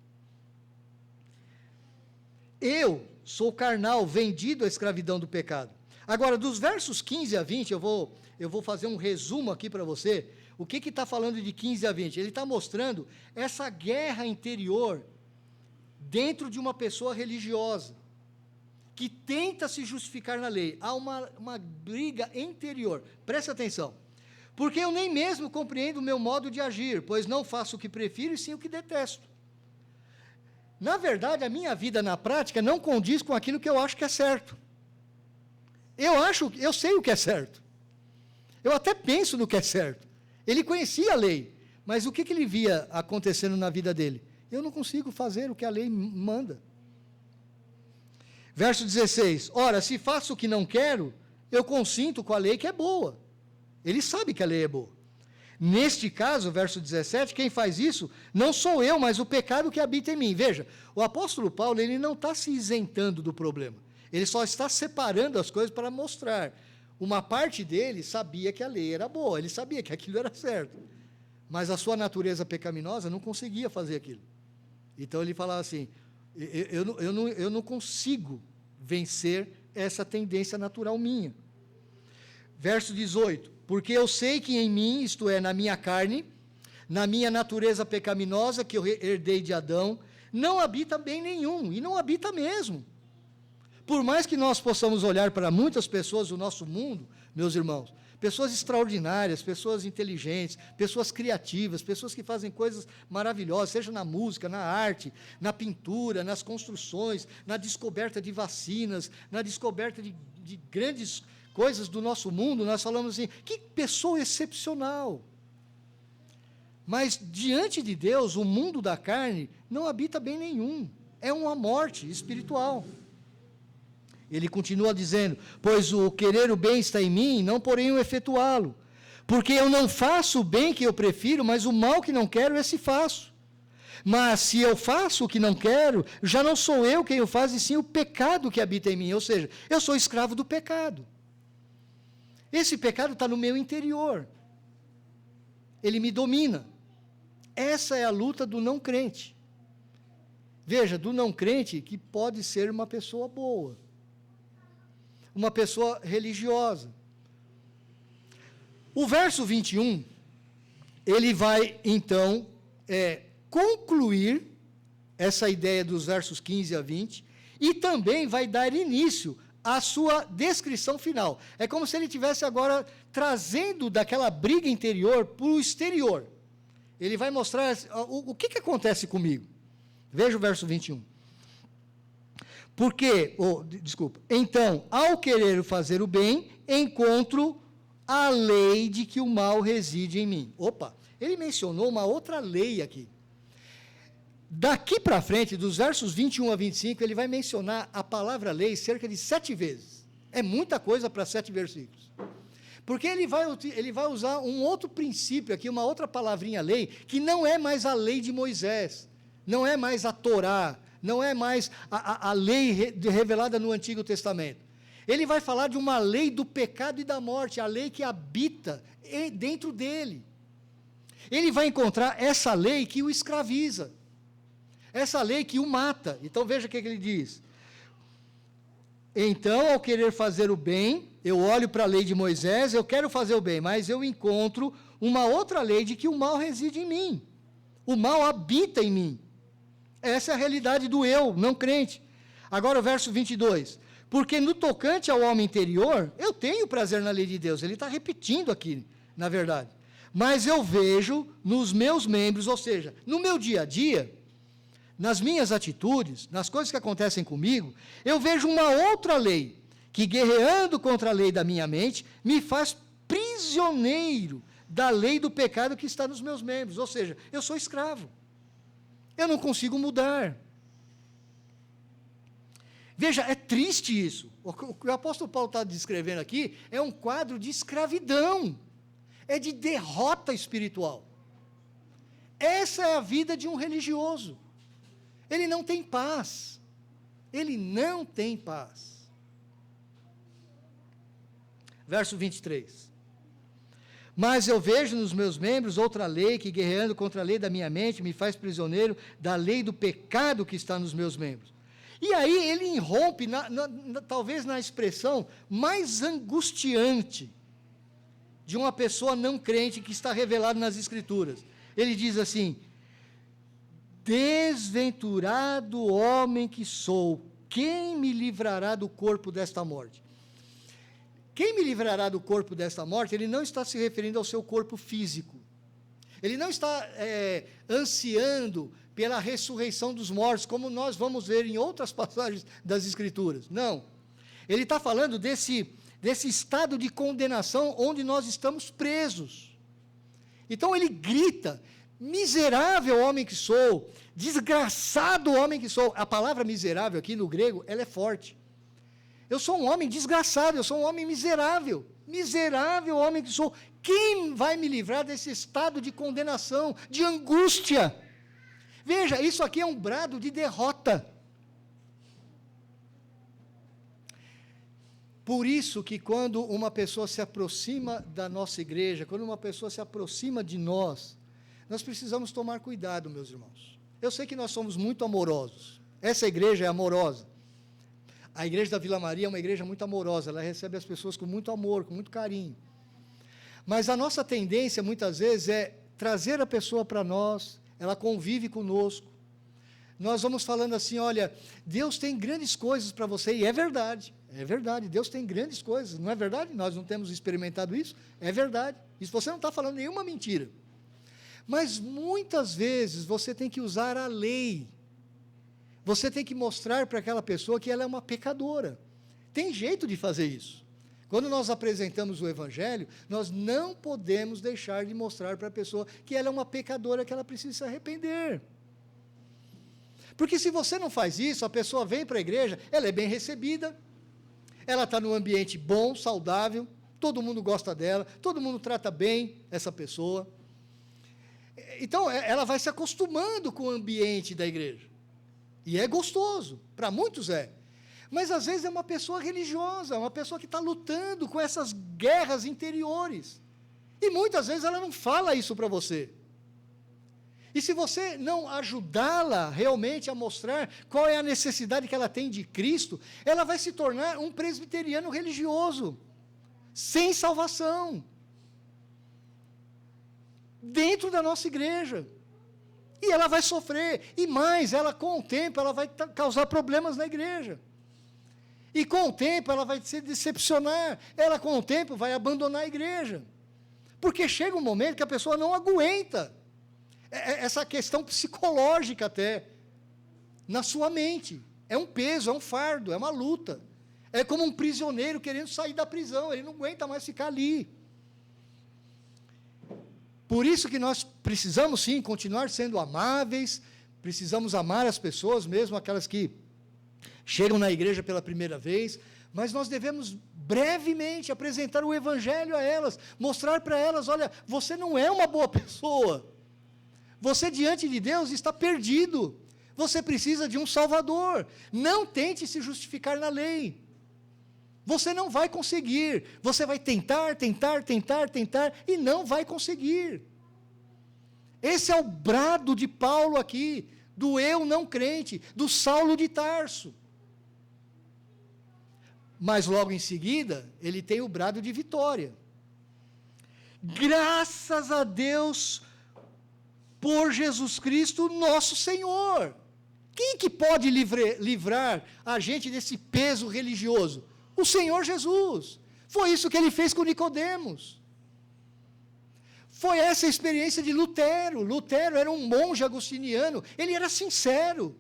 Eu sou carnal, vendido à escravidão do pecado. Agora, dos versos 15 a 20, eu vou fazer um resumo aqui para você. O que está falando de 15 a 20? Ele está mostrando essa guerra interior dentro de uma pessoa religiosa, que tenta se justificar na lei. Há uma briga interior. Presta atenção. Porque eu nem mesmo compreendo o meu modo de agir, pois não faço o que prefiro e sim o que detesto. Na verdade, a minha vida na prática não condiz com aquilo que eu acho que é certo. Eu sei o que é certo. Eu até penso no que é certo. Ele conhecia a lei, mas o que ele via acontecendo na vida dele? Eu não consigo fazer o que a lei manda. Verso 16, ora, se faço o que não quero, eu consinto com a lei que é boa. Ele sabe que a lei é boa. Neste caso, verso 17, quem faz isso não sou eu, mas o pecado que habita em mim. Veja, o apóstolo Paulo, ele não está se isentando do problema. Ele só está separando as coisas para mostrar. Uma parte dele sabia que a lei era boa, ele sabia que aquilo era certo. Mas a sua natureza pecaminosa não conseguia fazer aquilo. Então ele falava assim, eu não consigo vencer essa tendência natural minha. Verso 18, porque eu sei que em mim, isto é, na minha carne, na minha natureza pecaminosa que eu herdei de Adão, não habita bem nenhum, e não habita mesmo. Por mais que nós possamos olhar para muitas pessoas do nosso mundo, meus irmãos, pessoas extraordinárias, pessoas inteligentes, pessoas criativas, pessoas que fazem coisas maravilhosas, seja na música, na arte, na pintura, nas construções, na descoberta de vacinas, na descoberta de grandes coisas do nosso mundo, nós falamos assim, que pessoa excepcional. Mas, diante de Deus, o mundo da carne não habita bem nenhum, é uma morte espiritual. Ele continua dizendo, pois o querer o bem está em mim, não porém o efetuá-lo. Porque eu não faço o bem que eu prefiro, mas o mal que não quero, esse faço. Mas se eu faço o que não quero, já não sou eu quem o faz, e sim o pecado que habita em mim. Ou seja, eu sou escravo do pecado. Esse pecado está no meu interior. Ele me domina. Essa é a luta do não crente. Veja, do não crente que pode ser uma pessoa boa. Uma pessoa religiosa. O verso 21, ele vai, então, concluir essa ideia dos versos 15 a 20, e também vai dar início à sua descrição final. É como se ele estivesse agora trazendo daquela briga interior para o exterior. Ele vai mostrar o que acontece comigo. Veja o verso 21. Então, ao querer fazer o bem, encontro a lei de que o mal reside em mim. Opa, ele mencionou uma outra lei aqui. Daqui para frente, dos versos 21 a 25, ele vai mencionar a palavra lei cerca de 7 vezes. É muita coisa para 7 versículos. Porque ele vai usar um outro princípio aqui, uma outra palavrinha lei, que não é mais a lei de Moisés, não é mais a Torá, não é mais a lei revelada no Antigo Testamento. Ele vai falar de uma lei do pecado e da morte, a lei que habita dentro dele. Ele vai encontrar essa lei que o escraviza, essa lei que o mata. Então veja o que ele diz. Então, ao querer fazer o bem, eu olho para a lei de Moisés, eu quero fazer o bem, mas eu encontro uma outra lei de que o mal reside em mim. O mal habita em mim. Essa é a realidade do eu, não crente. Agora o verso 22. Porque no tocante ao homem interior, eu tenho prazer na lei de Deus. Ele está repetindo aqui, na verdade. Mas eu vejo nos meus membros, ou seja, no meu dia a dia, nas minhas atitudes, nas coisas que acontecem comigo, eu vejo uma outra lei, que guerreando contra a lei da minha mente, me faz prisioneiro da lei do pecado que está nos meus membros. Ou seja, eu sou escravo. Eu não consigo mudar. Veja, é triste isso. O que o apóstolo Paulo está descrevendo aqui é um quadro de escravidão. É de derrota espiritual. Essa é a vida de um religioso. Ele não tem paz. Ele não tem paz. Verso 23. Mas eu vejo nos meus membros outra lei que, guerreando contra a lei da minha mente, me faz prisioneiro da lei do pecado que está nos meus membros. E aí ele irrompe, talvez na expressão mais angustiante de uma pessoa não crente que está revelado nas Escrituras. Ele diz assim: desventurado homem que sou, quem me livrará do corpo desta morte? Quem me livrará do corpo desta morte? Ele não está se referindo ao seu corpo físico. Ele não está ansiando pela ressurreição dos mortos, como nós vamos ver em outras passagens das Escrituras. Não. Ele está falando desse estado de condenação onde nós estamos presos. Então ele grita: miserável homem que sou, desgraçado homem que sou. A palavra miserável aqui no grego, ela é forte. Eu sou um homem desgraçado, eu sou um homem miserável. Miserável homem que sou. Quem vai me livrar desse estado de condenação, de angústia? Veja, isso aqui é um brado de derrota. Por isso que quando uma pessoa se aproxima da nossa igreja, quando uma pessoa se aproxima de nós, nós precisamos tomar cuidado, meus irmãos. Eu sei que nós somos muito amorosos. Essa igreja é amorosa. A igreja da Vila Maria é uma igreja muito amorosa, ela recebe as pessoas com muito amor, com muito carinho. Mas a nossa tendência, muitas vezes, é trazer a pessoa para nós, ela convive conosco. Nós vamos falando assim: olha, Deus tem grandes coisas para você, e é verdade, Deus tem grandes coisas, não é verdade? Nós não temos experimentado isso? É verdade, isso você não está falando nenhuma mentira. Mas muitas vezes você tem que usar a lei, você tem que mostrar para aquela pessoa que ela é uma pecadora. Tem jeito de fazer isso. Quando nós apresentamos o Evangelho, nós não podemos deixar de mostrar para a pessoa que ela é uma pecadora, que ela precisa se arrepender. Porque se você não faz isso, a pessoa vem para a igreja, ela é bem recebida, ela está num ambiente bom, saudável, todo mundo gosta dela, todo mundo trata bem essa pessoa. Então, ela vai se acostumando com o ambiente da igreja. E é gostoso, para muitos é. Mas, às vezes, é uma pessoa religiosa, uma pessoa que está lutando com essas guerras interiores. E, muitas vezes, ela não fala isso para você. E se você não ajudá-la realmente a mostrar qual é a necessidade que ela tem de Cristo, ela vai se tornar um presbiteriano religioso, sem salvação, dentro da nossa igreja. E ela vai sofrer, e mais, ela com o tempo, ela vai causar problemas na igreja. E com o tempo, ela vai se decepcionar, ela com o tempo vai abandonar a igreja. Porque chega um momento que a pessoa não aguenta essa questão psicológica até, na sua mente. É um peso, é um fardo, é uma luta. É como um prisioneiro querendo sair da prisão, ele não aguenta mais ficar ali. Por isso que nós precisamos, sim, continuar sendo amáveis, precisamos amar as pessoas, mesmo aquelas que chegam na igreja pela primeira vez, mas nós devemos brevemente apresentar o evangelho a elas, mostrar para elas, olha, você não é uma boa pessoa, você diante de Deus está perdido, você precisa de um Salvador, não tente se justificar na lei, você não vai conseguir, você vai tentar, e não vai conseguir. Esse é o brado de Paulo aqui, do eu não crente, do Saulo de Tarso. Mas logo em seguida, ele tem o brado de vitória. Graças a Deus por Jesus Cristo, nosso Senhor. Quem que pode livrar a gente desse peso religioso? O Senhor Jesus. Foi isso que ele fez com Nicodemos. Foi essa a experiência de Lutero. Lutero era um monge agostiniano, ele era sincero.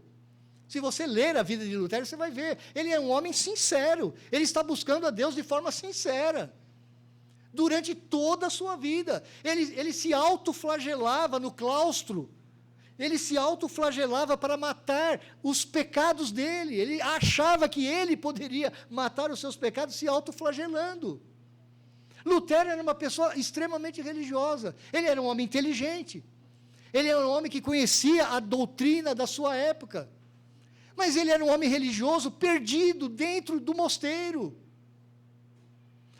Se você ler a vida de Lutero, você vai ver, ele é um homem sincero, ele está buscando a Deus de forma sincera. Durante toda a sua vida, ele se autoflagelava no claustro, ele se autoflagelava para matar os pecados dele, ele achava que ele poderia matar os seus pecados se autoflagelando. Lutero era uma pessoa extremamente religiosa, ele era um homem inteligente, ele era um homem que conhecia a doutrina da sua época, mas ele era um homem religioso perdido dentro do mosteiro.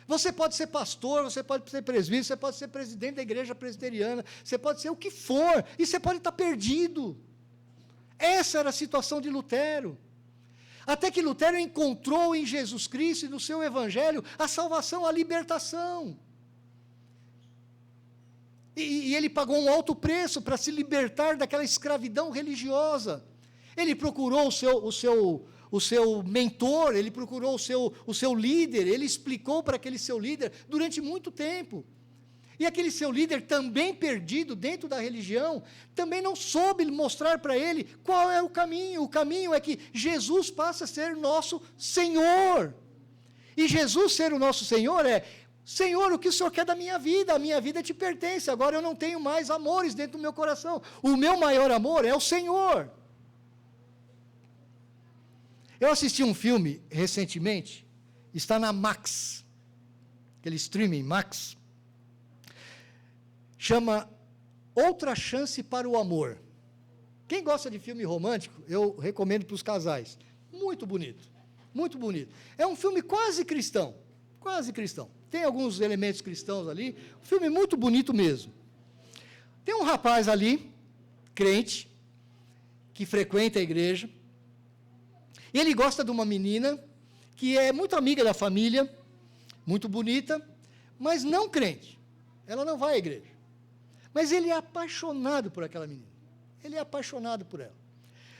Você pode ser pastor, você pode ser presbítero, você pode ser presidente da igreja presbiteriana, você pode ser o que for, e você pode estar perdido. Essa era a situação de Lutero. Até que Lutero encontrou em Jesus Cristo e no seu evangelho a salvação, a libertação. E ele pagou um alto preço para se libertar daquela escravidão religiosa. Ele procurou o seu mentor, ele procurou o seu líder, ele explicou para aquele seu líder durante muito tempo. E aquele seu líder, também perdido dentro da religião, também não soube mostrar para ele qual é o caminho. O caminho é que Jesus passa a ser nosso Senhor. E Jesus ser o nosso Senhor é: Senhor, o que o Senhor quer da minha vida? A minha vida te pertence, agora eu não tenho mais amores dentro do meu coração. O meu maior amor é o Senhor. Eu assisti um filme recentemente, está na Max, aquele streaming Max, chama Outra Chance para o Amor. Quem gosta de filme romântico, eu recomendo para os casais. Muito bonito, muito bonito. É um filme quase cristão, tem alguns elementos cristãos ali, um filme muito bonito mesmo. Tem um rapaz ali, crente, que frequenta a igreja, e ele gosta de uma menina que é muito amiga da família, muito bonita, mas não crente. Ela não vai à igreja. Mas ele é apaixonado por aquela menina. Ele é apaixonado por ela.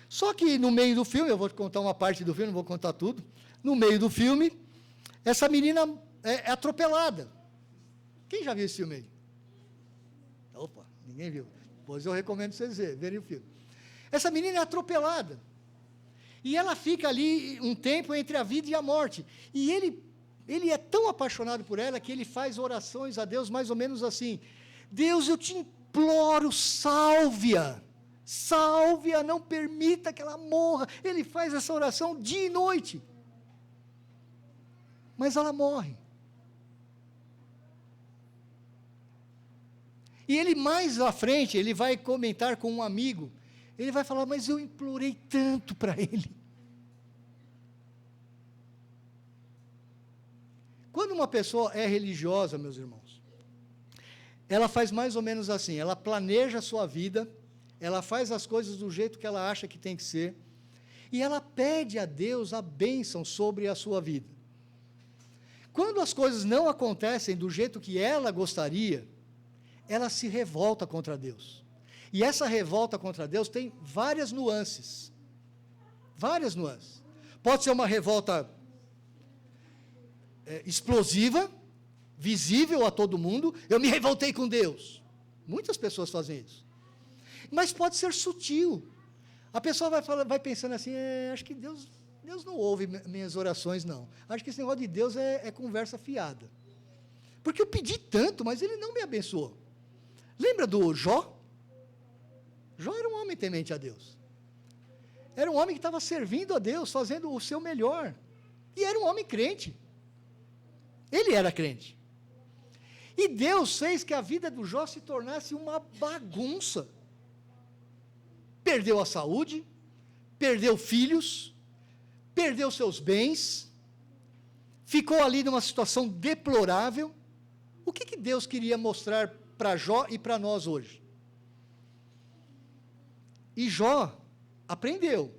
Só que no meio do filme, eu vou te contar uma parte do filme, não vou contar tudo. No meio do filme, essa menina é atropelada. Quem já viu esse filme aí? Opa, ninguém viu. Pois eu recomendo vocês verem o filme. Essa menina é atropelada. E ela fica ali um tempo entre a vida e a morte. E ele é tão apaixonado por ela que ele faz orações a Deus mais ou menos assim: Deus, eu te imploro, salve-a, não permita que ela morra. Ele faz essa oração dia e noite. Mas ela morre. E ele mais à frente, ele vai comentar com um amigo, ele vai falar: mas eu implorei tanto para ele. Quando uma pessoa é religiosa, meus irmãos, ela faz mais ou menos assim, ela planeja a sua vida, ela faz as coisas do jeito que ela acha que tem que ser, e ela pede a Deus a bênção sobre a sua vida. Quando as coisas não acontecem do jeito que ela gostaria, ela se revolta contra Deus. E essa revolta contra Deus tem várias nuances. Várias nuances. Pode ser uma revolta explosiva, visível a todo mundo. Eu me revoltei com Deus. Muitas pessoas fazem isso. Mas pode ser sutil. A pessoa vai pensando assim, acho que Deus não ouve minhas orações, não. Acho que esse negócio de Deus é conversa fiada. Porque eu pedi tanto, mas ele não me abençoou. Lembra do Jó? Jó era um homem temente a Deus. Era um homem que estava servindo a Deus, fazendo o seu melhor. E era um homem crente. Ele era crente. E Deus fez que a vida do Jó se tornasse uma bagunça. Perdeu a saúde, perdeu filhos, perdeu seus bens, ficou ali numa situação deplorável. O que Deus queria mostrar para Jó e para nós hoje? E Jó aprendeu.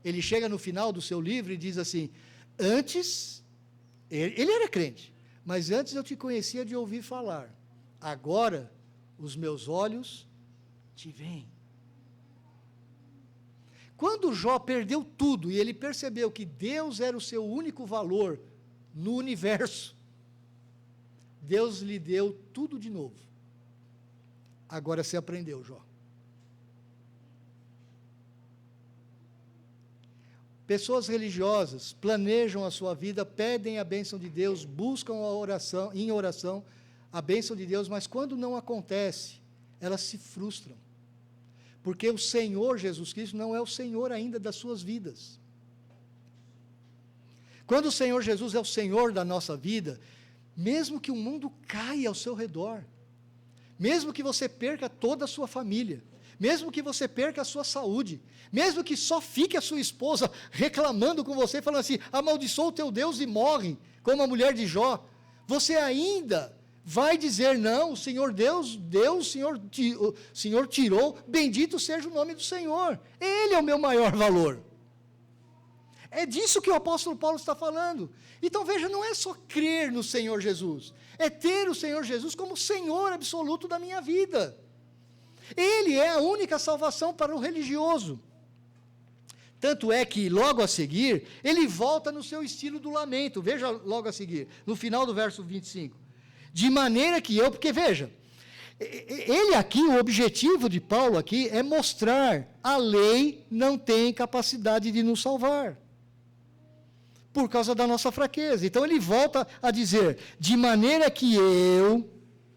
Ele chega no final do seu livro e diz assim, antes, ele era crente, mas antes eu te conhecia de ouvir falar, agora os meus olhos te veem. Quando Jó perdeu tudo e ele percebeu que Deus era o seu único valor no universo, Deus lhe deu tudo de novo. Agora você aprendeu, Jó. Pessoas religiosas planejam a sua vida, pedem a bênção de Deus, buscam em oração a bênção de Deus, mas quando não acontece, elas se frustram. Porque o Senhor Jesus Cristo não é o Senhor ainda das suas vidas. Quando o Senhor Jesus é o Senhor da nossa vida, mesmo que o mundo caia ao seu redor, mesmo que você perca toda a sua família, mesmo que você perca a sua saúde, mesmo que só fique a sua esposa reclamando com você, falando assim, amaldiçoa o teu Deus e morre, como a mulher de Jó, você ainda vai dizer, não, o Senhor Deus deu, o Senhor tirou, bendito seja o nome do Senhor, Ele é o meu maior valor. É disso que o apóstolo Paulo está falando. Então veja, não é só crer no Senhor Jesus, é ter o Senhor Jesus como Senhor absoluto da minha vida. Ele é a única salvação para o religioso. Tanto é que, logo a seguir, ele volta no seu estilo do lamento. Veja logo a seguir, no final do verso 25. De maneira que porque veja, ele aqui, o objetivo de Paulo aqui é mostrar a lei não tem capacidade de nos salvar. Por causa da nossa fraqueza. Então ele volta a dizer, de maneira que eu,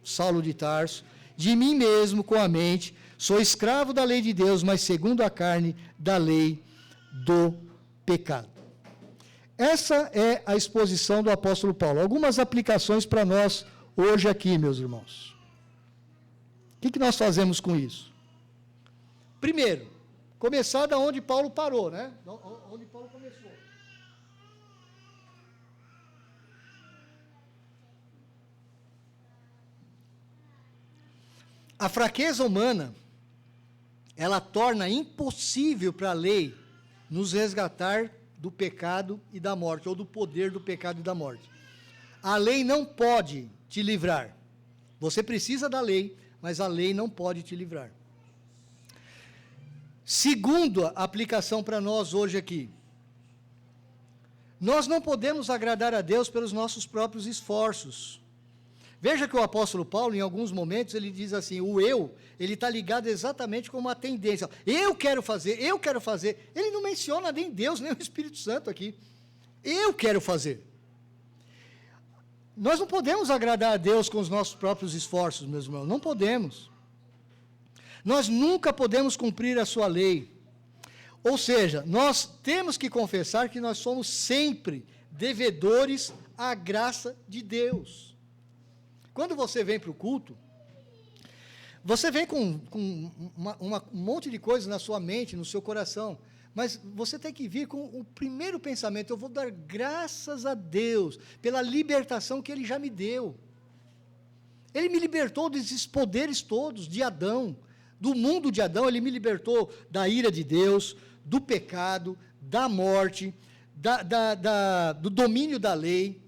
Saulo de Tarso, de mim mesmo com a mente, sou escravo da lei de Deus, mas segundo a carne, da lei do pecado. Essa é a exposição do apóstolo Paulo. Algumas aplicações para nós hoje aqui, meus irmãos. O que nós fazemos com isso? Primeiro, começar da onde Paulo parou, né? Onde Paulo começou. A fraqueza humana, ela torna impossível para a lei nos resgatar do pecado e da morte, ou do poder do pecado e da morte. A lei não pode te livrar. Você precisa da lei, mas a lei não pode te livrar. Segunda aplicação para nós hoje aqui. Nós não podemos agradar a Deus pelos nossos próprios esforços. Veja que o apóstolo Paulo, em alguns momentos, ele diz assim, o eu, ele está ligado exatamente com uma tendência. Eu quero fazer. Ele não menciona nem Deus, nem o Espírito Santo aqui. Eu quero fazer. Nós não podemos agradar a Deus com os nossos próprios esforços, meus irmãos, não podemos. Nós nunca podemos cumprir a sua lei. Ou seja, nós temos que confessar que nós somos sempre devedores à graça de Deus. Quando você vem para o culto, você vem com um monte de coisas na sua mente, no seu coração, mas você tem que vir com o primeiro pensamento, eu vou dar graças a Deus pela libertação que Ele já me deu. Ele me libertou desses poderes todos de Adão, do mundo de Adão, Ele me libertou da ira de Deus, do pecado, da morte, do domínio da lei.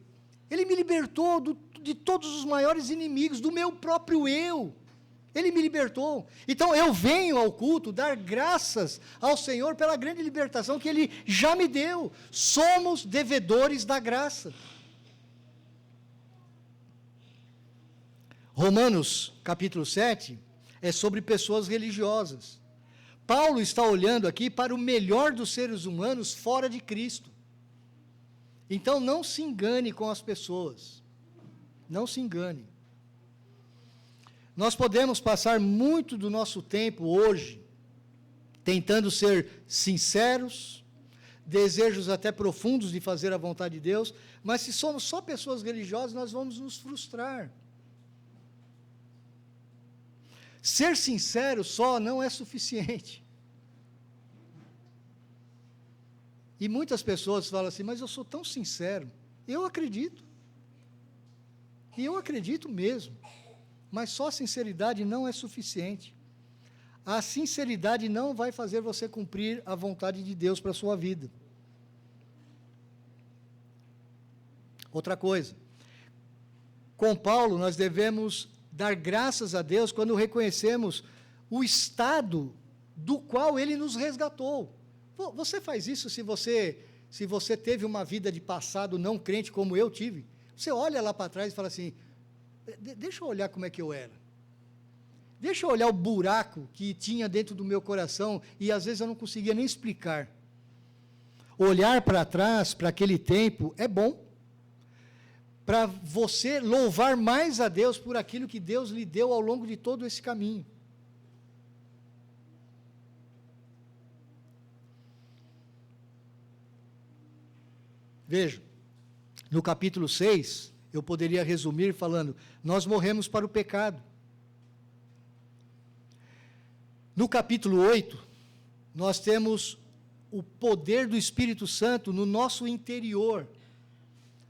Ele me libertou de todos os maiores inimigos, do meu próprio eu. Ele me libertou. Então eu venho ao culto dar graças ao Senhor pela grande libertação que Ele já me deu. Somos devedores da graça. Romanos capítulo 7 é sobre pessoas religiosas. Paulo está olhando aqui para o melhor dos seres humanos fora de Cristo. Então, não se engane com as pessoas. Não se engane. Nós podemos passar muito do nosso tempo hoje tentando ser sinceros, desejos até profundos de fazer a vontade de Deus, mas se somos só pessoas religiosas, nós vamos nos frustrar. Ser sincero só não é suficiente. E muitas pessoas falam assim, mas eu sou tão sincero. Eu acredito. E eu acredito mesmo. Mas só sinceridade não é suficiente. A sinceridade não vai fazer você cumprir a vontade de Deus para a sua vida. Outra coisa. Com Paulo, nós devemos dar graças a Deus quando reconhecemos o estado do qual Ele nos resgatou. Você faz isso se você teve uma vida de passado não crente como eu tive? Você olha lá para trás e fala assim, deixa eu olhar como é que eu era. Deixa eu olhar o buraco que tinha dentro do meu coração e às vezes eu não conseguia nem explicar. Olhar para trás, para aquele tempo, é bom. Para você louvar mais a Deus por aquilo que Deus lhe deu ao longo de todo esse caminho. Veja, no capítulo 6, eu poderia resumir falando, nós morremos para o pecado. No capítulo 8, nós temos o poder do Espírito Santo no nosso interior,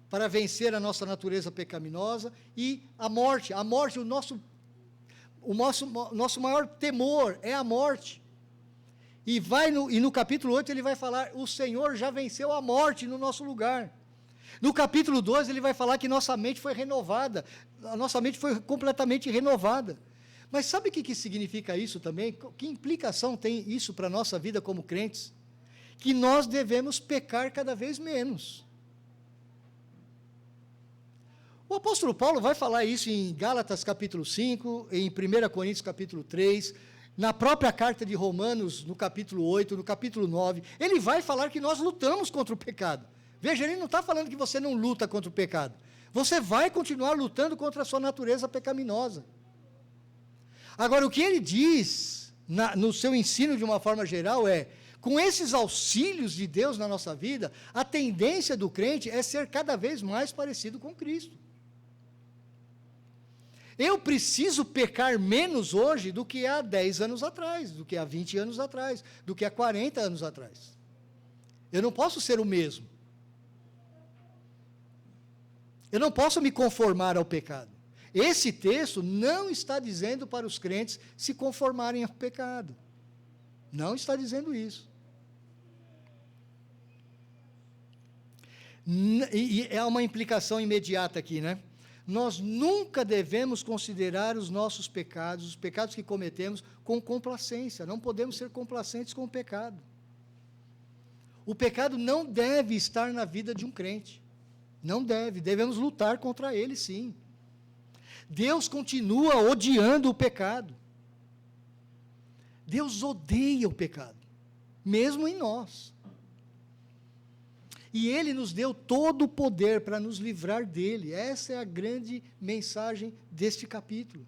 para vencer a nossa natureza pecaminosa e a morte. A morte, o nosso maior temor é a morte. E no capítulo 8 ele vai falar, o Senhor já venceu a morte no nosso lugar. No capítulo 12 ele vai falar que nossa mente foi renovada, a nossa mente foi completamente renovada. Mas sabe o que significa isso também? Que implicação tem isso para a nossa vida como crentes? Que nós devemos pecar cada vez menos. O apóstolo Paulo vai falar isso em Gálatas capítulo 5, em 1 Coríntios capítulo 3, na própria carta de Romanos, no capítulo 8, no capítulo 9, ele vai falar que nós lutamos contra o pecado. Veja, ele não está falando que você não luta contra o pecado. Você vai continuar lutando contra a sua natureza pecaminosa. Agora, o que ele diz, no seu ensino de uma forma geral, é, com esses auxílios de Deus na nossa vida, a tendência do crente é ser cada vez mais parecido com Cristo. Eu preciso pecar menos hoje do que há 10 anos atrás, do que há 20 anos atrás, do que há 40 anos atrás. Eu não posso ser o mesmo. Eu não posso me conformar ao pecado. Esse texto não está dizendo para os crentes se conformarem ao pecado. Não está dizendo isso. E é uma implicação imediata aqui, né? Nós nunca devemos considerar os nossos pecados, os pecados que cometemos, com complacência. Não podemos ser complacentes com o pecado. O pecado não deve estar na vida de um crente. Não deve. Devemos lutar contra ele, sim. Deus continua odiando o pecado. Deus odeia o pecado, mesmo em nós. E Ele nos deu todo o poder para nos livrar dele. Essa é a grande mensagem deste capítulo.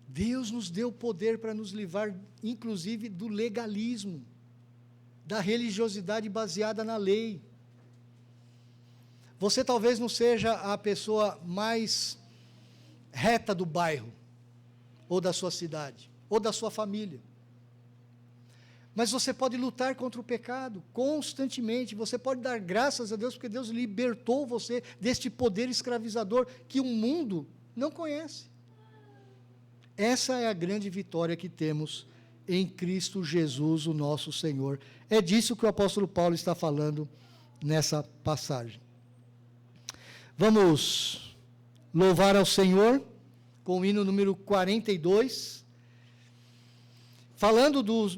Deus nos deu poder para nos livrar, inclusive, do legalismo, da religiosidade baseada na lei. Você talvez não seja a pessoa mais reta do bairro, ou da sua cidade, ou da sua família. Mas você pode lutar contra o pecado constantemente, você pode dar graças a Deus, porque Deus libertou você deste poder escravizador que o mundo não conhece. Essa é a grande vitória que temos em Cristo Jesus, o nosso Senhor. É disso que o apóstolo Paulo está falando nessa passagem. Vamos louvar ao Senhor com o hino número 42, falando dos